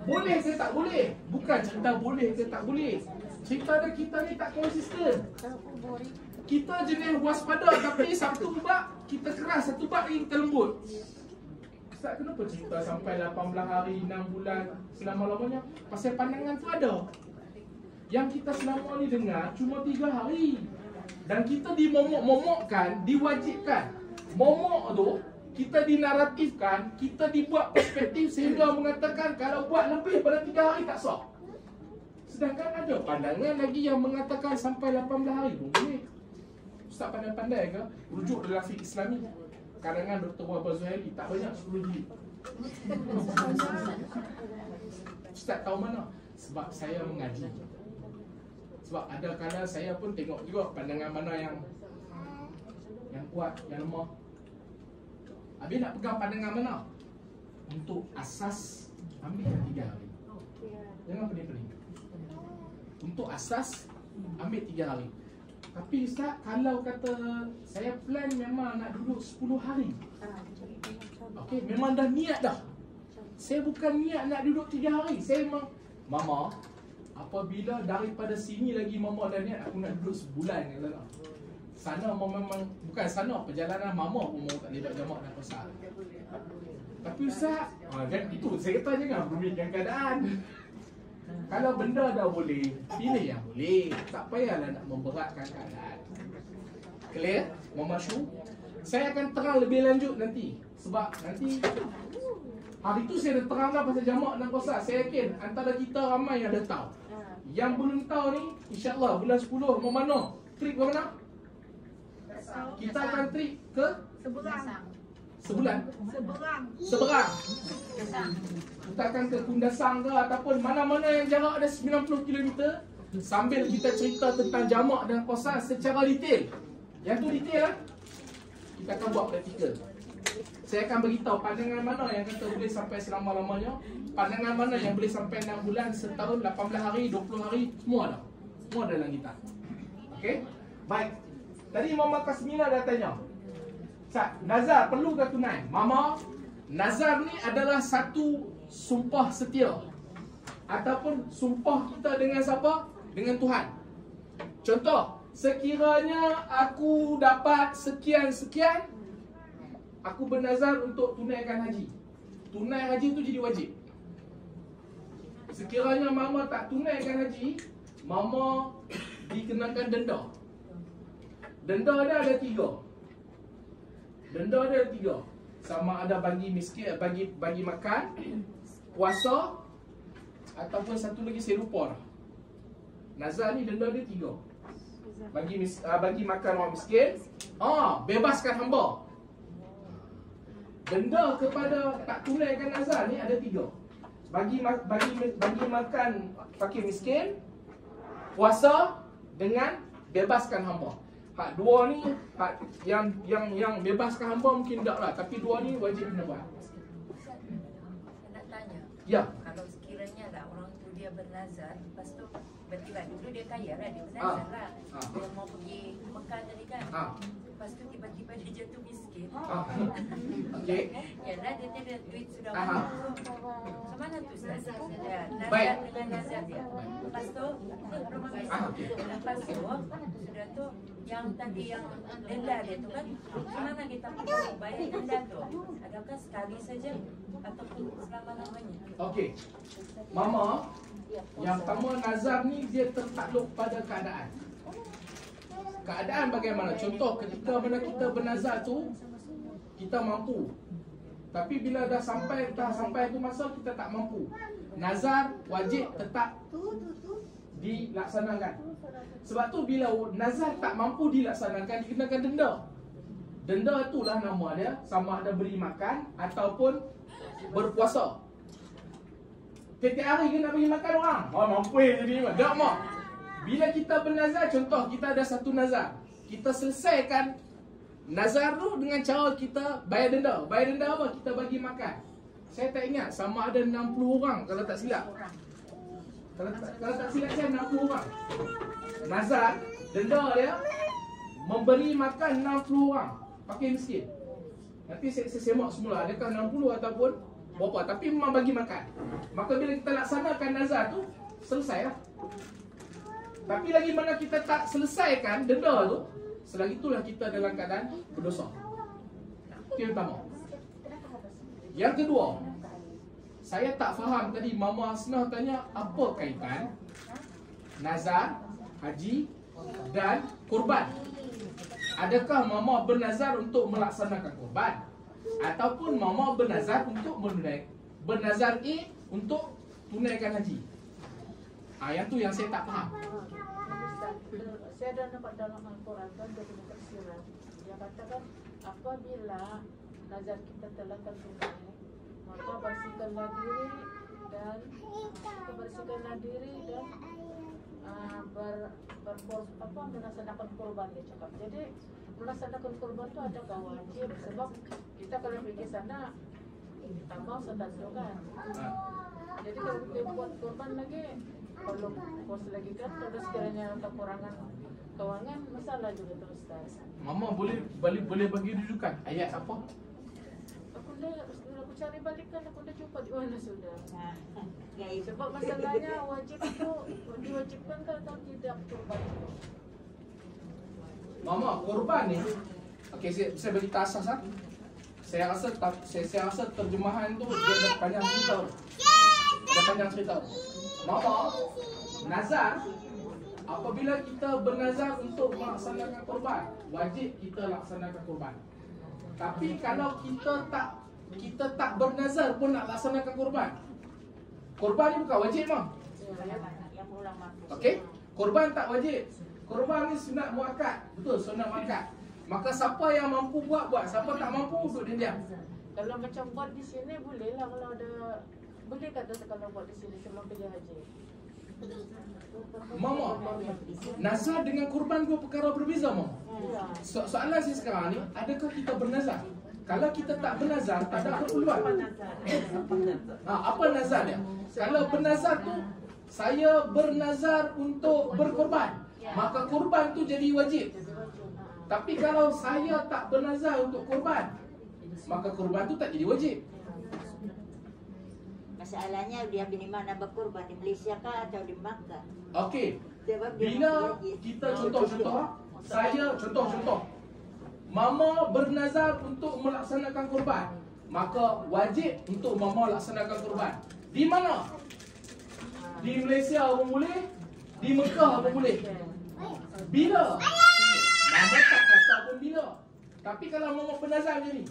Boleh ke tak boleh? Bukan cerita boleh ke tak boleh. Cerita dia kita ni tak konsisten. Kita jenis waspada tapi satu bab kita keras, satu bab kita lembut. Ustaz, kenapa cerita sampai 18 hari, 6 bulan, selama-lamanya? Pasal pandangan tu ada. Yang kita selama ni dengar cuma 3 hari. Dan kita dimomok-momokkan, diwajibkan. Momok tu, kita dinaratifkan, kita dibuat perspektif sehingga mengatakan kalau buat lebih pada 3 hari tak sah. Sedangkan ada pandangan lagi yang mengatakan sampai 18 hari pun boleh. Ustaz pandai-pandai ke? Rujuk dalam fiqh Islami. Karangan Dr. Wahbah Zuhairi tak banyak 10 jilid. Ustaz tahu mana? Sebab saya mengaji. Sebab ada kadang saya pun tengok juga pandangan mana yang kuat, yang lemah. Habis nak pegang pandangan mana? Untuk asas ambil 3 hari. Jangan pening-pening. Untuk asas ambil 3 hari. Tapi Ustaz, kalau kata saya plan memang nak duduk 10 hari. Okey, memang dah niat dah. Saya bukan niat nak duduk 3 hari. Saya memang, Mama, apabila daripada sini lagi Mama dah niat aku nak duduk sebulan kata. Sana memang bukan sana, perjalanan Mama pun mau tak libat jamak dan qasar. Tapi Ustaz, kan itu saya kata jangan rumitkan keadaan. Kalau benda dah boleh, pilih yang boleh. Tak payahlah nak memberatkan keadaan. Clear? Mama Syu? Saya akan terang lebih lanjut nanti. Sebab nanti hari tu saya dah terangkan pasal jamak dan qasar. Saya yakin antara kita ramai yang dah tahu. Yang belum tahu ni, insya-Allah bulan 10 mau mana? Trip ke mana? Kita akan trip ke sebulan. Seberang. Kita akan ke Kundasang ke ataupun mana-mana yang jarak ada 90 km sambil kita cerita tentang jamak dan qasar secara detail. Yang tu detail lah. Kita akan buat praktikal. Saya akan beritahu pandangan mana yang kata boleh sampai selama-lamanya, pandangan mana yang boleh sampai 6 bulan, setahun, 18 hari, 20 hari, semua ada. Semua dalam kitab. Okey? Baik. Tadi Mama Kasmina dah tanya, Ustaz, nazar perlu ke tunai? Mama, nazar ni adalah satu sumpah setia ataupun sumpah kita dengan siapa? Dengan Tuhan. Contoh, sekiranya aku dapat sekian-sekian, aku bernazar untuk tunaikan haji. Tunai haji tu jadi wajib. Sekiranya Mama tak tunaikan haji, Mama dikenakan denda. Denda dia ada 3. Denda dia ada 3. Sama ada bagi miskin, bagi makan, puasa, ataupun satu lagi saya lupa dah. Nazar ni denda dia 3. Bagi makan orang miskin, bebaskan hamba. Denda kepada tak tunaikan nazar ni ada 3. Bagi makan fakir miskin, puasa dengan bebaskan hamba. Hak 2 ni, hak yang bebaskan hamba mungkin tak lah, tapi 2 ni wajib kena buat. Nak tanya. Ya. Kalau sekiranya lah orang tu dia bernazar, lepas tu bertiba dulu dia kaya lah, dia bernazar lah. Dia mau pergi Mekah tadi kan. Lepas tu tiba-tiba dia jatuh miskin. Okey. Yalah dia ada duit sudah banyak. Macam mana tu Ustaz? Baik. Nazar dengan nazar dia. Lepas tu sudah tu yang tadi yang denda dia tu kan, macam mana kita perlu bayar denda tu? Adakah sekali saja ataupun selama-lamanya? Okey. Mama, yang pertama nazar ni dia tertakluk pada keadaan. Keadaan bagaimana? Contoh ketika mana kita bernazar tu, kita mampu. Tapi bila dah sampai tu masa kita tak mampu. Nazar wajib tetap dilaksanakan. Sebab tu bila nazar tak mampu dilaksanakan, dikenakan denda. Denda itulah nama dia, sama ada beri makan ataupun berpuasa. Tiap-tiap hari kena bagi makan orang. Mampu jadi iman. Tak mak. Bila kita bernazar, contoh kita ada satu nazar, kita selesaikan nazar tu dengan cara kita bayar denda. Bayar denda apa? Kita bagi makan. Saya tak ingat sama ada 60 orang kalau tak silap. Kalau tak silap saya 60 orang. Nazar, denda dia memberi makan 60 orang pakai miskin. Nanti saya semak semula adakah 60 ataupun berapa, tapi memang bagi makan. Maka bila kita laksanakan nazar tu, selesai lah. Tapi lagi mana kita tak selesaikan denda tu, selagi itulah kita dalam keadaan berdosa. Itu yang pertama. Yang kedua, saya tak faham tadi Mama Hasnah tanya apa kaitan nazar, haji dan kurban. Adakah Mama bernazar untuk melaksanakan kurban ataupun Mama bernazar untuk bernazar untuk tunaikan haji? Yang tu yang saya tak faham. Saya ada nampak dalam Al-Quran kan, dia punya tafsiran. Dia katakan apabila nazar kita telah tertunai, maka bersihkanlah diri dan melaksanakan kurban, dia cakap. Jadi melaksanakan kurban itu ada wajib, sebab kita kalau pergi sana tak mau sedang kan. Jadi kalau kita buat kurban lagi, kalau kos lagi kan, terus sekiranya kekurangan kewangan, masalah juga tu Ustaz. Mama boleh bagi rujukan ayat apa? Aku cari balikan, aku dah jumpa di mana sudah. Sebab masalahnya wajib itu diwajibkan atau tidak kurban itu. Mama, kurban ni, okey, saya bagi asas lah. Saya rasa terjemahan tu dia ada panjang cerita. Ada panjang cerita. Mama, nazar, apabila kita bernazar untuk melaksanakan kurban, wajib kita laksanakan kurban. Tapi kalau kita tak bernazar pun nak laksanakan kurban, kurban ni bukan wajib, Mam. Okey? Kurban tak wajib. Kurban ni sunat muakkad. Betul, sunat muakkad. Maka siapa yang mampu buat, siapa tak mampu duduk diam. Kalau macam buat di sini boleh lah, kalau ada boleh kata kalau buat di sini sebelum pergi haji. Mama, nazar dengan kurban dua perkara berbeza, Mama. Soalan saya sekarang ni, adakah kita bernazar? Kalau kita tak bernazar, tak ada keperluan. Apa nazar dia? Kalau bernazar tu, saya bernazar untuk berkorban, maka kurban tu jadi wajib. Tapi kalau saya tak bernazar untuk kurban, maka kurban tu tak jadi wajib. Masalahnya dia di mana berkurban, di Malaysia kah atau di Makkah? Okey. Bila kita contoh, saya contoh. Mama bernazar untuk melaksanakan kurban, maka wajib untuk Mama laksanakan kurban. Di mana? Di Malaysia pun boleh, di Mekah pun boleh. Bila? Mama tak kata pun bila. Tapi kalau Mama bernazar macam ni,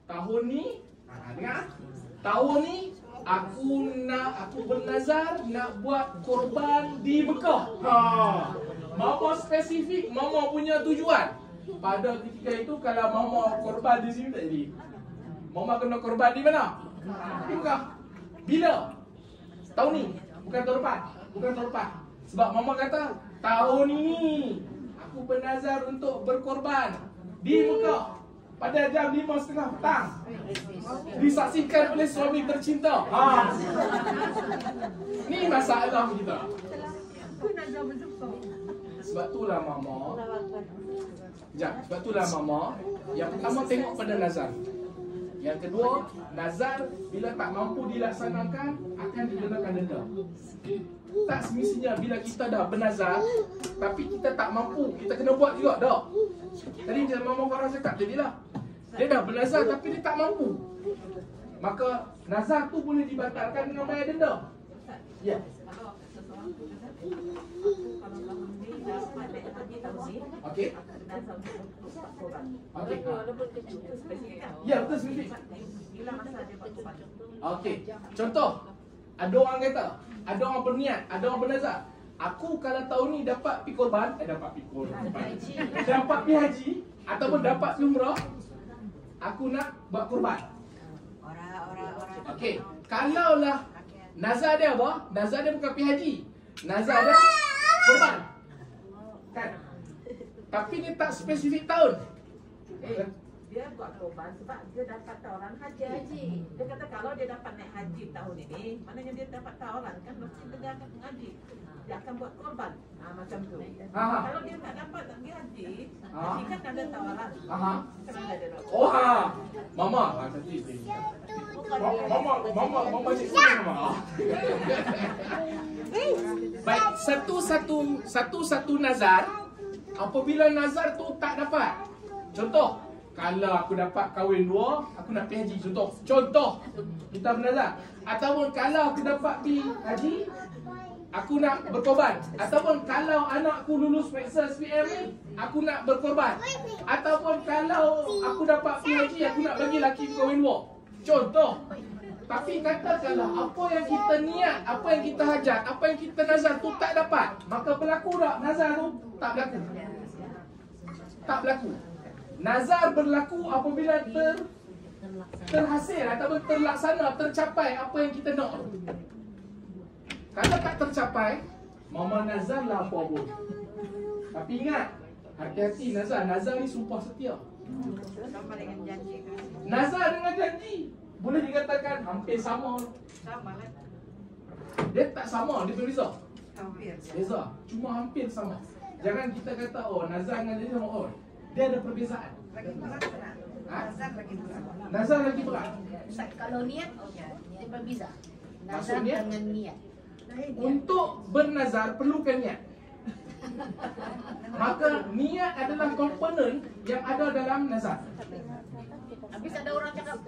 tahun ni, dengar? Tahun ni aku bernazar nak buat korban di Mekah. Mama spesifik, Mama punya tujuan. Pada ketika itu kalau Mama korban di sini tak jadi. Mama kena korban di mana? Di Mekah. Bila? Tahun ni, bukan tahun depan. Sebab Mama kata tahun ini aku bernazar untuk berkorban di Mekah pada jam 5:30 petang. Disaksikan oleh suami tercinta. Ni masalah kita. Sebab itulah Mama. Sebab itulah Mama. Yang pertama tengok pada nazar. Yang kedua, nazar bila tak mampu dilaksanakan akan dikenakan denda. Tak semestinya bila kita dah bernazar tapi kita tak mampu, kita kena buat juga dah. Tadi Mama Farah cakap jadilah. Dia dah bernazar tapi dia tak mampu, maka nazar tu boleh dibatalkan dengan bayar denda. Ya. Okey. Okey. Ya, betul sendiri. Okey. Contoh, Ada orang kata, ada orang berniat, ada orang bernazar, aku kalau tahun ni dapat pi korban, dapat pi haji ataupun dapat pi umrah, aku nak buat korban. Orang. Okey, kalaulah nazar dia apa? Nazar dia bukan pi haji. Nazar dia korban. Kan? Tapi dia tak spesifik tahun. Dia buat korban sebab dia dapat tawaran haji. Dia kata kalau dia dapat naik haji tahun ini, maknanya dia dapat tawaran kan mesti dia akan haji. Dia akan buat korban. Macam tu. Kalau dia tak dapat nak pergi haji, haji kan ada tawaran. Macam mana dia nak? Oh ha. Mama, nanti. Mama cik sini mama. Baik, satu nazar. Apabila nazar tu tak dapat. Contoh, kalau aku dapat kahwin dua, aku nak pergi haji. Contoh, kita bernazar. Ataupun kalau aku dapat pergi haji, aku nak berkorban. Ataupun kalau anakku lulus peksa SPM ni, aku nak berkorban. Ataupun kalau aku dapat pergi haji, aku nak bagi laki kahwin dua. Contoh. Tapi katakanlah apa yang kita niat, apa yang kita hajat, apa yang kita nazar tu tak dapat, maka berlaku tak nazar tu? Tak berlaku. Tak berlaku. Nazar berlaku apabila terhasil ataupun terlaksana, tercapai apa yang kita nak. Kalau tak tercapai, mama nazar lah apa pun. Tapi ingat, hati-hati nazar. Nazar ni sumpah setia. Sama dengan janji kan? Nazar dengan janji boleh dikatakan hampir sama. Sama lah. Dia tak sama, dia berbeza. Hampir. Beza, cuma hampir sama. Jangan kita kata oh nazar dengan janji sama. Oh, dia ada perbezaan. Lagi berat tak? Nazar lagi berat. Nazar lagi berat. Ustaz, kalau niat, dia berbeza. Nazar Maksudnya? dengan niat. Untuk bernazar perlukan niat. Maka niat adalah komponen yang ada dalam nazar. Habis ada orang cakap,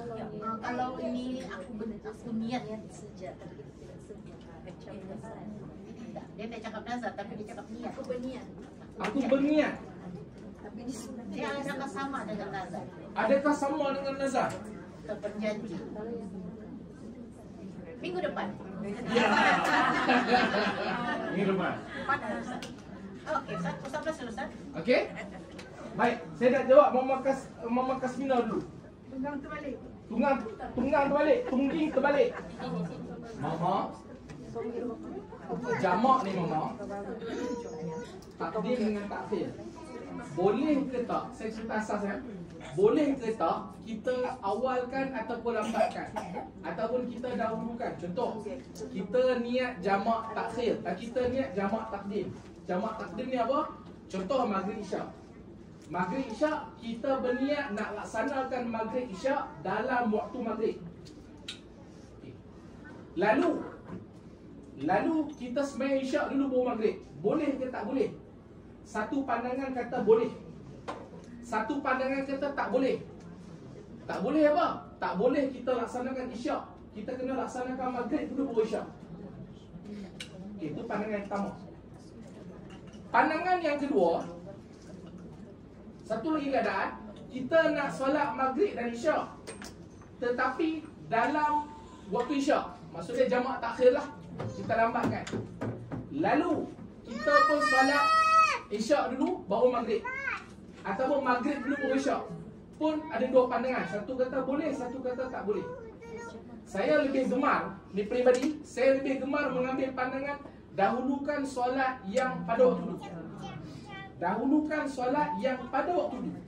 kalau ini aku niat saja. Dia tak cakap nazar, tapi dia cakap niat. Aku berniat. Aku berniat. Dia adakah sama dengan nazar? Adakah sama dengan nazar? Atau berjanji? Minggu depan. Ya. Ini depan. Okey, Ustaz selesai. Okey? Baik, saya dah jawab Mama Kasmina dulu. Tunggang terbalik. Tunggang terbalik, tungging terbalik. Mama, jamak ni mama. Takdim dengan takhir. Boleh ke tak? Saya cerita asas ya. Boleh ke tak kita awalkan ataupun lambatkan? Ataupun kita dahulukan. Contoh, kita niat jamak takhir, kita niat jamak takdim. Jamak takdim ni apa? Contoh maghrib isyak. Maghrib isyak kita berniat nak laksanakan maghrib isyak dalam waktu maghrib. Lalu kita sembahyang isyak dulu baru maghrib. Boleh ke tak boleh? Satu pandangan kata boleh. Satu pandangan kata tak boleh. Tak boleh apa? Tak boleh kita laksanakan isyak. Kita kena laksanakan maghrib dulu baru isyak. Itu pandangan yang pertama. Pandangan yang kedua, satu lagi keadaan, kita nak solat maghrib dan isyak, tetapi dalam waktu isyak. Maksudnya jamak takhir lah, kita lambatkan. Lalu kita pun solat isyak dulu baru maghrib, ataupun maghrib dulu baru isyak. Pun ada dua pandangan. Satu kata boleh, satu kata tak boleh. Saya lebih gemar, ni peribadi, saya lebih gemar mengambil pandangan dahulukan solat yang pada waktu dulu. Dahulukan solat yang pada waktu dulu.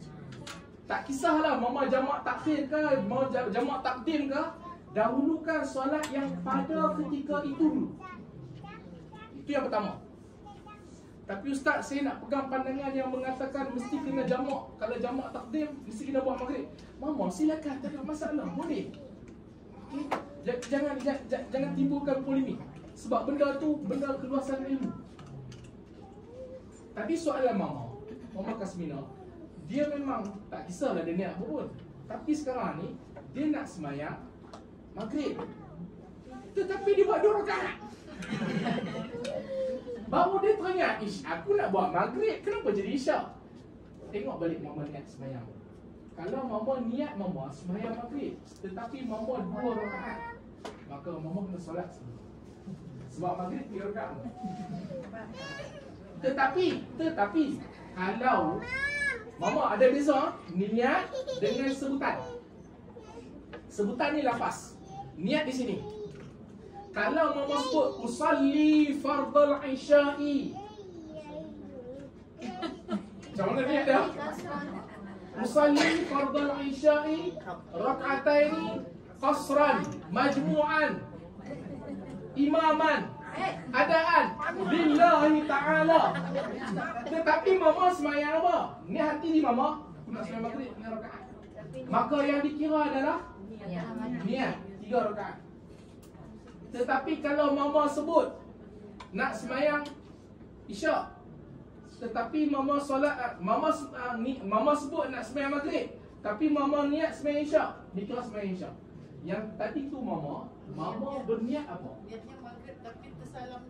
Tak kisahlah mama jamak takhir ke, mau jamak takdim ke, dahulukan solat yang pada ketika itu dulu. Itu yang pertama. Tapi ustaz, saya nak pegang pandangan yang mengatakan mesti kena jamak. Kalau jamak takdim, mesti kena buat maghrib. Mama silakan, tak ada masalah, boleh. Okay? Jangan timbulkan polemik. Sebab benda tu benda keluasan ilmu. Tapi soalan Mama Kasmina, dia memang tak kisahlah dia niat apa pun. Tapi sekarang ni dia nak semayang maghrib, tetapi dia buat 2 rakaat. Baru dia teringat, aku nak buat maghrib, kenapa jadi isyak? Tengok balik mama niat semayang. Kalau mama niat mama semayang maghrib, tetapi mama 2 rakaat, maka mama kena solat sebelum. Sebab maghrib 3 rakaat. Tetapi kalau mama ada beza niat dengan sebutan. Sebutan ni lafaz. Niat di sini. Kalau mama sebut usalli fardal isya'i. Macam mana niat dia? Usalli fardal isya'i rak'ataini qasran majmu'an imaman adaan lillahi ta'ala. Tetapi mama semayang apa? Ni hati di mama nak semayang maghrib 3 rakaat. Maka yang dikira adalah niat 3 rakaat. Tetapi kalau mama sebut nak semayang isyak, tetapi mama solat mama sebut nak semayang maghrib, tapi mama niat semayang isyak, dikira semayang isyak. Yang tadi tu mama berniat apa? Niatnya maghrib tapi tersalam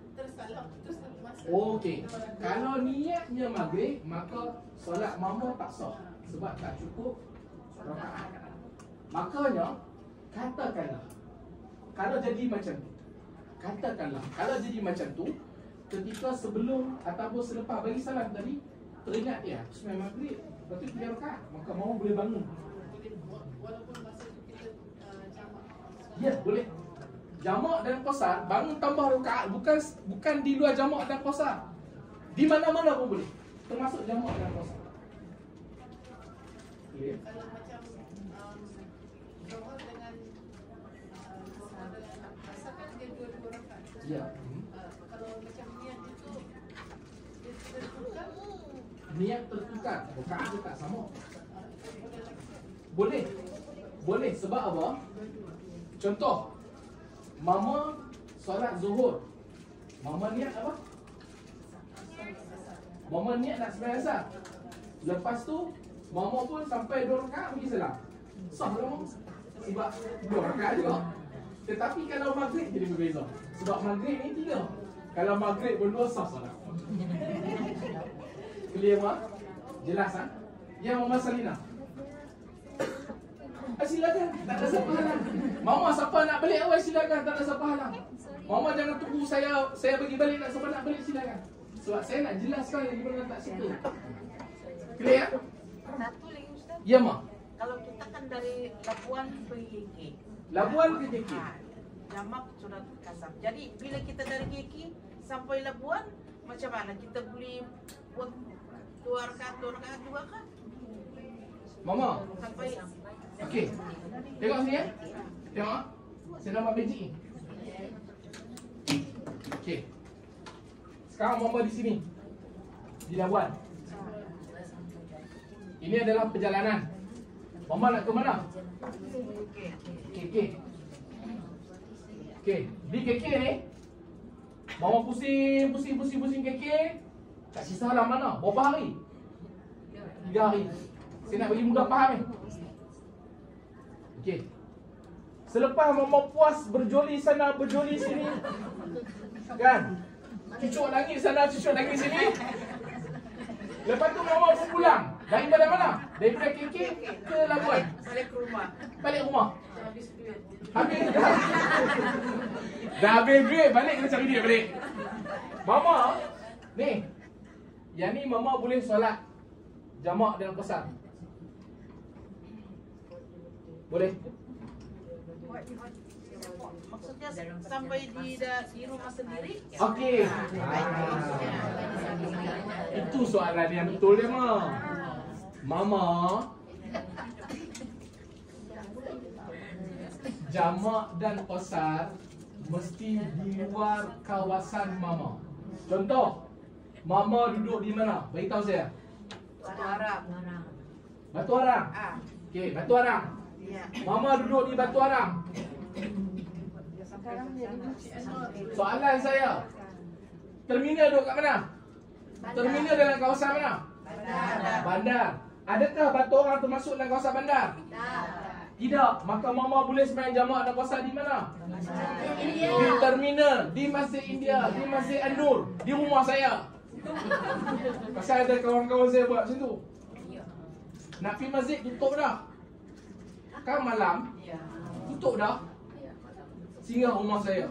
terus masuk. Okey. Kalau niatnya maghrib, maka solat mama tak sah sebab tak cukup rakaat. Makanya katakanlah kalau jadi macam tu. Kalau jadi macam tu, ketika sebelum ataupun selepas bagi salam tadi teringat dia sembahyang maghrib, lepas tu 3 rakaat, maka mama boleh bangun. Walaupun masa itu kita jamak. Ya, boleh. Jamak dan qasar, bangun tambah rakaat, bukan di luar jamak dan qasar. Di mana-mana pun boleh. Termasuk jamak dan qasar. Boleh. Kalau macam Zohor dengan asar kan dia 2 rakaat. Ya. Kalau macam niat itu dia tertukar. Niat tertukar, rakaat dia tak sama. Boleh. Boleh sebab apa? Contoh, mama solat zuhur. Mama niat apa? Mama niat nak sembahyang asar. Lepas tu mama pun sampai 2 rakaat pergi salam. Sah lah mama. Sebab 2 rakaat juga. Tetapi kalau maghrib jadi berbeza. Sebab maghrib ni 3. Kalau maghrib pun 2 sah solat. Clear mak? Jelas ah? Ya Mama Salina. Silakan, tak ada siapa halang. Mama siapa nak balik awal silakan, tak ada siapa halang. Mama jangan tunggu saya bagi balik, nak siapa nak balik silakan. Sebab saya nak jelaskan yang gimana tak suka. Clear? Satu lagi Ustaz. Ya mak. Kalau kita kan dari Labuan pergi KK. Labuan ke JK? Jamak surat kasam. Jadi bila kita dari KK sampai Labuan, macam mana kita boleh buat 2 rakaat juga kan? Mama. Sampai Okey. Tengok sini ya. Tengok. Saya nampak magic ni. Okey. Sekarang mama di sini. Di Labuan. Ini adalah perjalanan. Mama nak ke mana? KK. Okey, di KK ni mama pusing KK. Tak sisa lah mana? Berapa hari? 3 hari. Saya nak bagi mudah faham ni. Okey. Selepas mama puas berjoli sana, berjoli sini. Kan? Cucuk langit sana, cucuk langit sini. Lepas tu mama pun pulang. Daripada mana? Daripada KK ke Labuan. balik ke rumah. Balik rumah. Habis duit. Habis dah habis duit, balik kena cari duit balik. Mama, ni. Yang ni mama boleh solat jamak dan qasar. Boleh? Maksudnya sampai di rumah sendiri. Okey. Itu soalan yang betul dia mah. Mama jamak dan qasar mesti di luar kawasan mama. Contoh, mama duduk di mana? Beritahu saya. Batu Arang. Batu Arang. Ah, Okey, Batu Arang. iya. Mama duduk di Batu Arang. Soalan saya, terminal duduk kat mana? Terminal dalam kawasan mana? Bandar. Adakah Batu Arang termasuk dalam kawasan bandar? Tidak. Maka mama boleh sembahyang jamak dan qasar di mana? Di terminal, di Masjid India, di Masjid An-Nur, di rumah saya. Pasal ada kawan-kawan saya buat macam tu. Nak pergi masjid tutup dah. Kan malam tutup dah. Singgah rumah saya.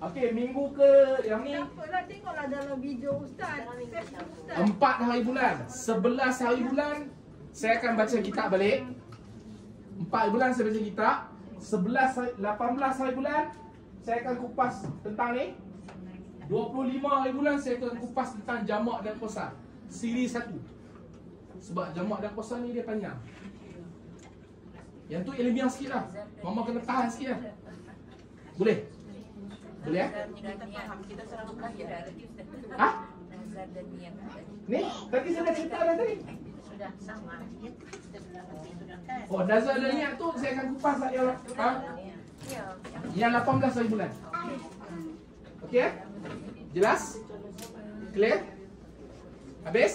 Okey, minggu ke yang ni? Apalah, tengoklah dalam video Ustaz. Facebook Ustaz. 4 hari bulan. 11 hari bulan saya akan baca kitab balik. 4 hari bulan saya baca kitab. 18 hari bulan saya akan kupas tentang ni. 25 hari bulan saya akan kupas tentang jamak dan qasar. Siri 1. Sebab jamak dan qasar ni dia panjang. Yang tu ilmiah sikit lah. Mama kena tahan sikit lah. Boleh? Boleh ya? Kita faham, kita selalu belajar tadi Ustaz. Ha? Nazar dan niat tadi. Ni? Tadi saya dah cerita dah tadi. Sudah sama. Kita sudah sudah kan. Oh, nazar dan niat tu saya akan kupas lah yang Ya, yang 18 hari bulan. Okey ya? Jelas? Clear? Habis?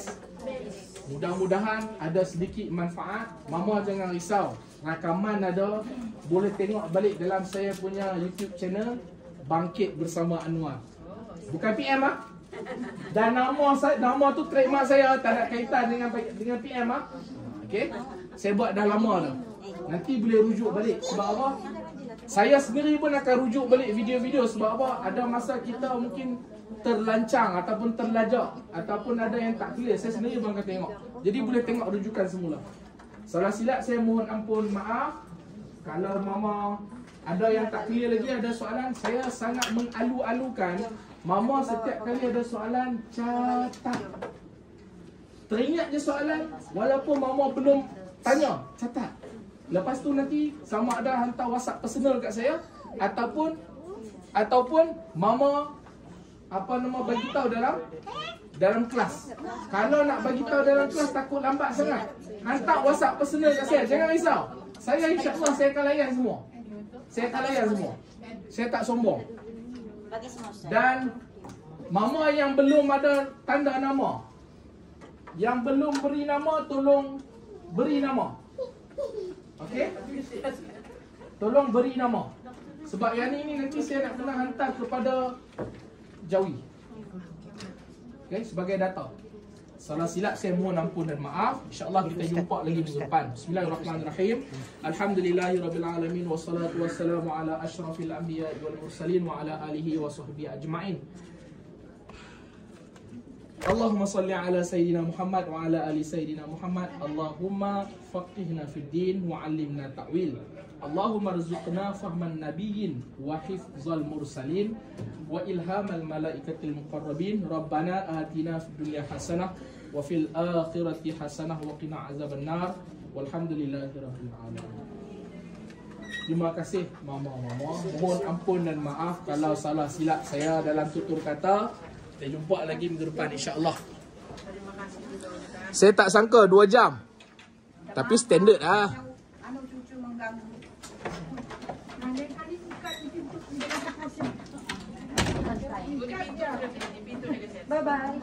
Mudah-mudahan ada sedikit manfaat. Mama jangan risau. Rakaman ada. Boleh tengok balik dalam saya punya YouTube channel Bangkit Bersama Anwar. Bukan PM ah. Dan nama tu trademark saya, tak ada kaitan dengan PM ah. Okey? Saya buat dah lama dah. Nanti boleh rujuk balik. Sebab apa? Saya sendiri pun akan rujuk balik video-video. Sebab apa? Ada masa kita mungkin terlancang ataupun terlajak ataupun ada yang tak clear. Saya sendiri pun akan tengok. Jadi boleh tengok rujukan semula. Salah silap saya mohon ampun, maaf. Kalau mama ada yang tak clear lagi, ada soalan, saya sangat mengalu-alukan. Mama setiap kali ada soalan, catat. Teringat je soalan, walaupun mama belum tanya, catat. Lepas tu nanti sama ada hantar WhatsApp personal kat saya ataupun mama bagi tahu dalam kelas. Kalau nak bagi tahu dalam kelas takut lambat sangat, hantar WhatsApp personal kat saya. Jangan risau. Saya insya-Allah saya akan layan semua. Saya akan layan semua. Saya tak sombong. Bagi semua Ustaz. Dan mama yang belum ada tanda nama, yang belum beri nama, tolong beri nama. Okey? Tolong beri nama. Sebab yang ni nanti saya nak kena hantar kepada Jawi. Okey, sebagai data. Salah silap saya mohon ampun dan maaf. InsyaAllah kita jumpa lagi minggu depan. Bismillahirrahmanirrahim. Alhamdulillahirabbil alamin wassalatu wassalamu ala asyrafil anbiya'i wal mursalin wa ala alihi wa sahbihi ajma'in. Allahumma salli ala Sayyidina Muhammad wa ala ali Sayyidina Muhammad. Allahumma faqihna fid din wa 'allimna ta'wil. Allahumma rzuqna fahman nabiyyin wa hifzal mursalin wa ilhamal malaikatil muqarrabin. Rabbana atina fid dunya hasanah wa fil akhirati hasanah wa qina azaban nar. Walhamdulillahirabbil alamin. Terima kasih mama-mama. Mohon ampun dan maaf kalau salah silap saya dalam tutur kata. Kita jumpa lagi minggu depan insya-Allah. Saya tak sangka 2 jam. Tapi standard lah. Anu cucu mengganggu. Lain kali buka pintu dia. Bye bye.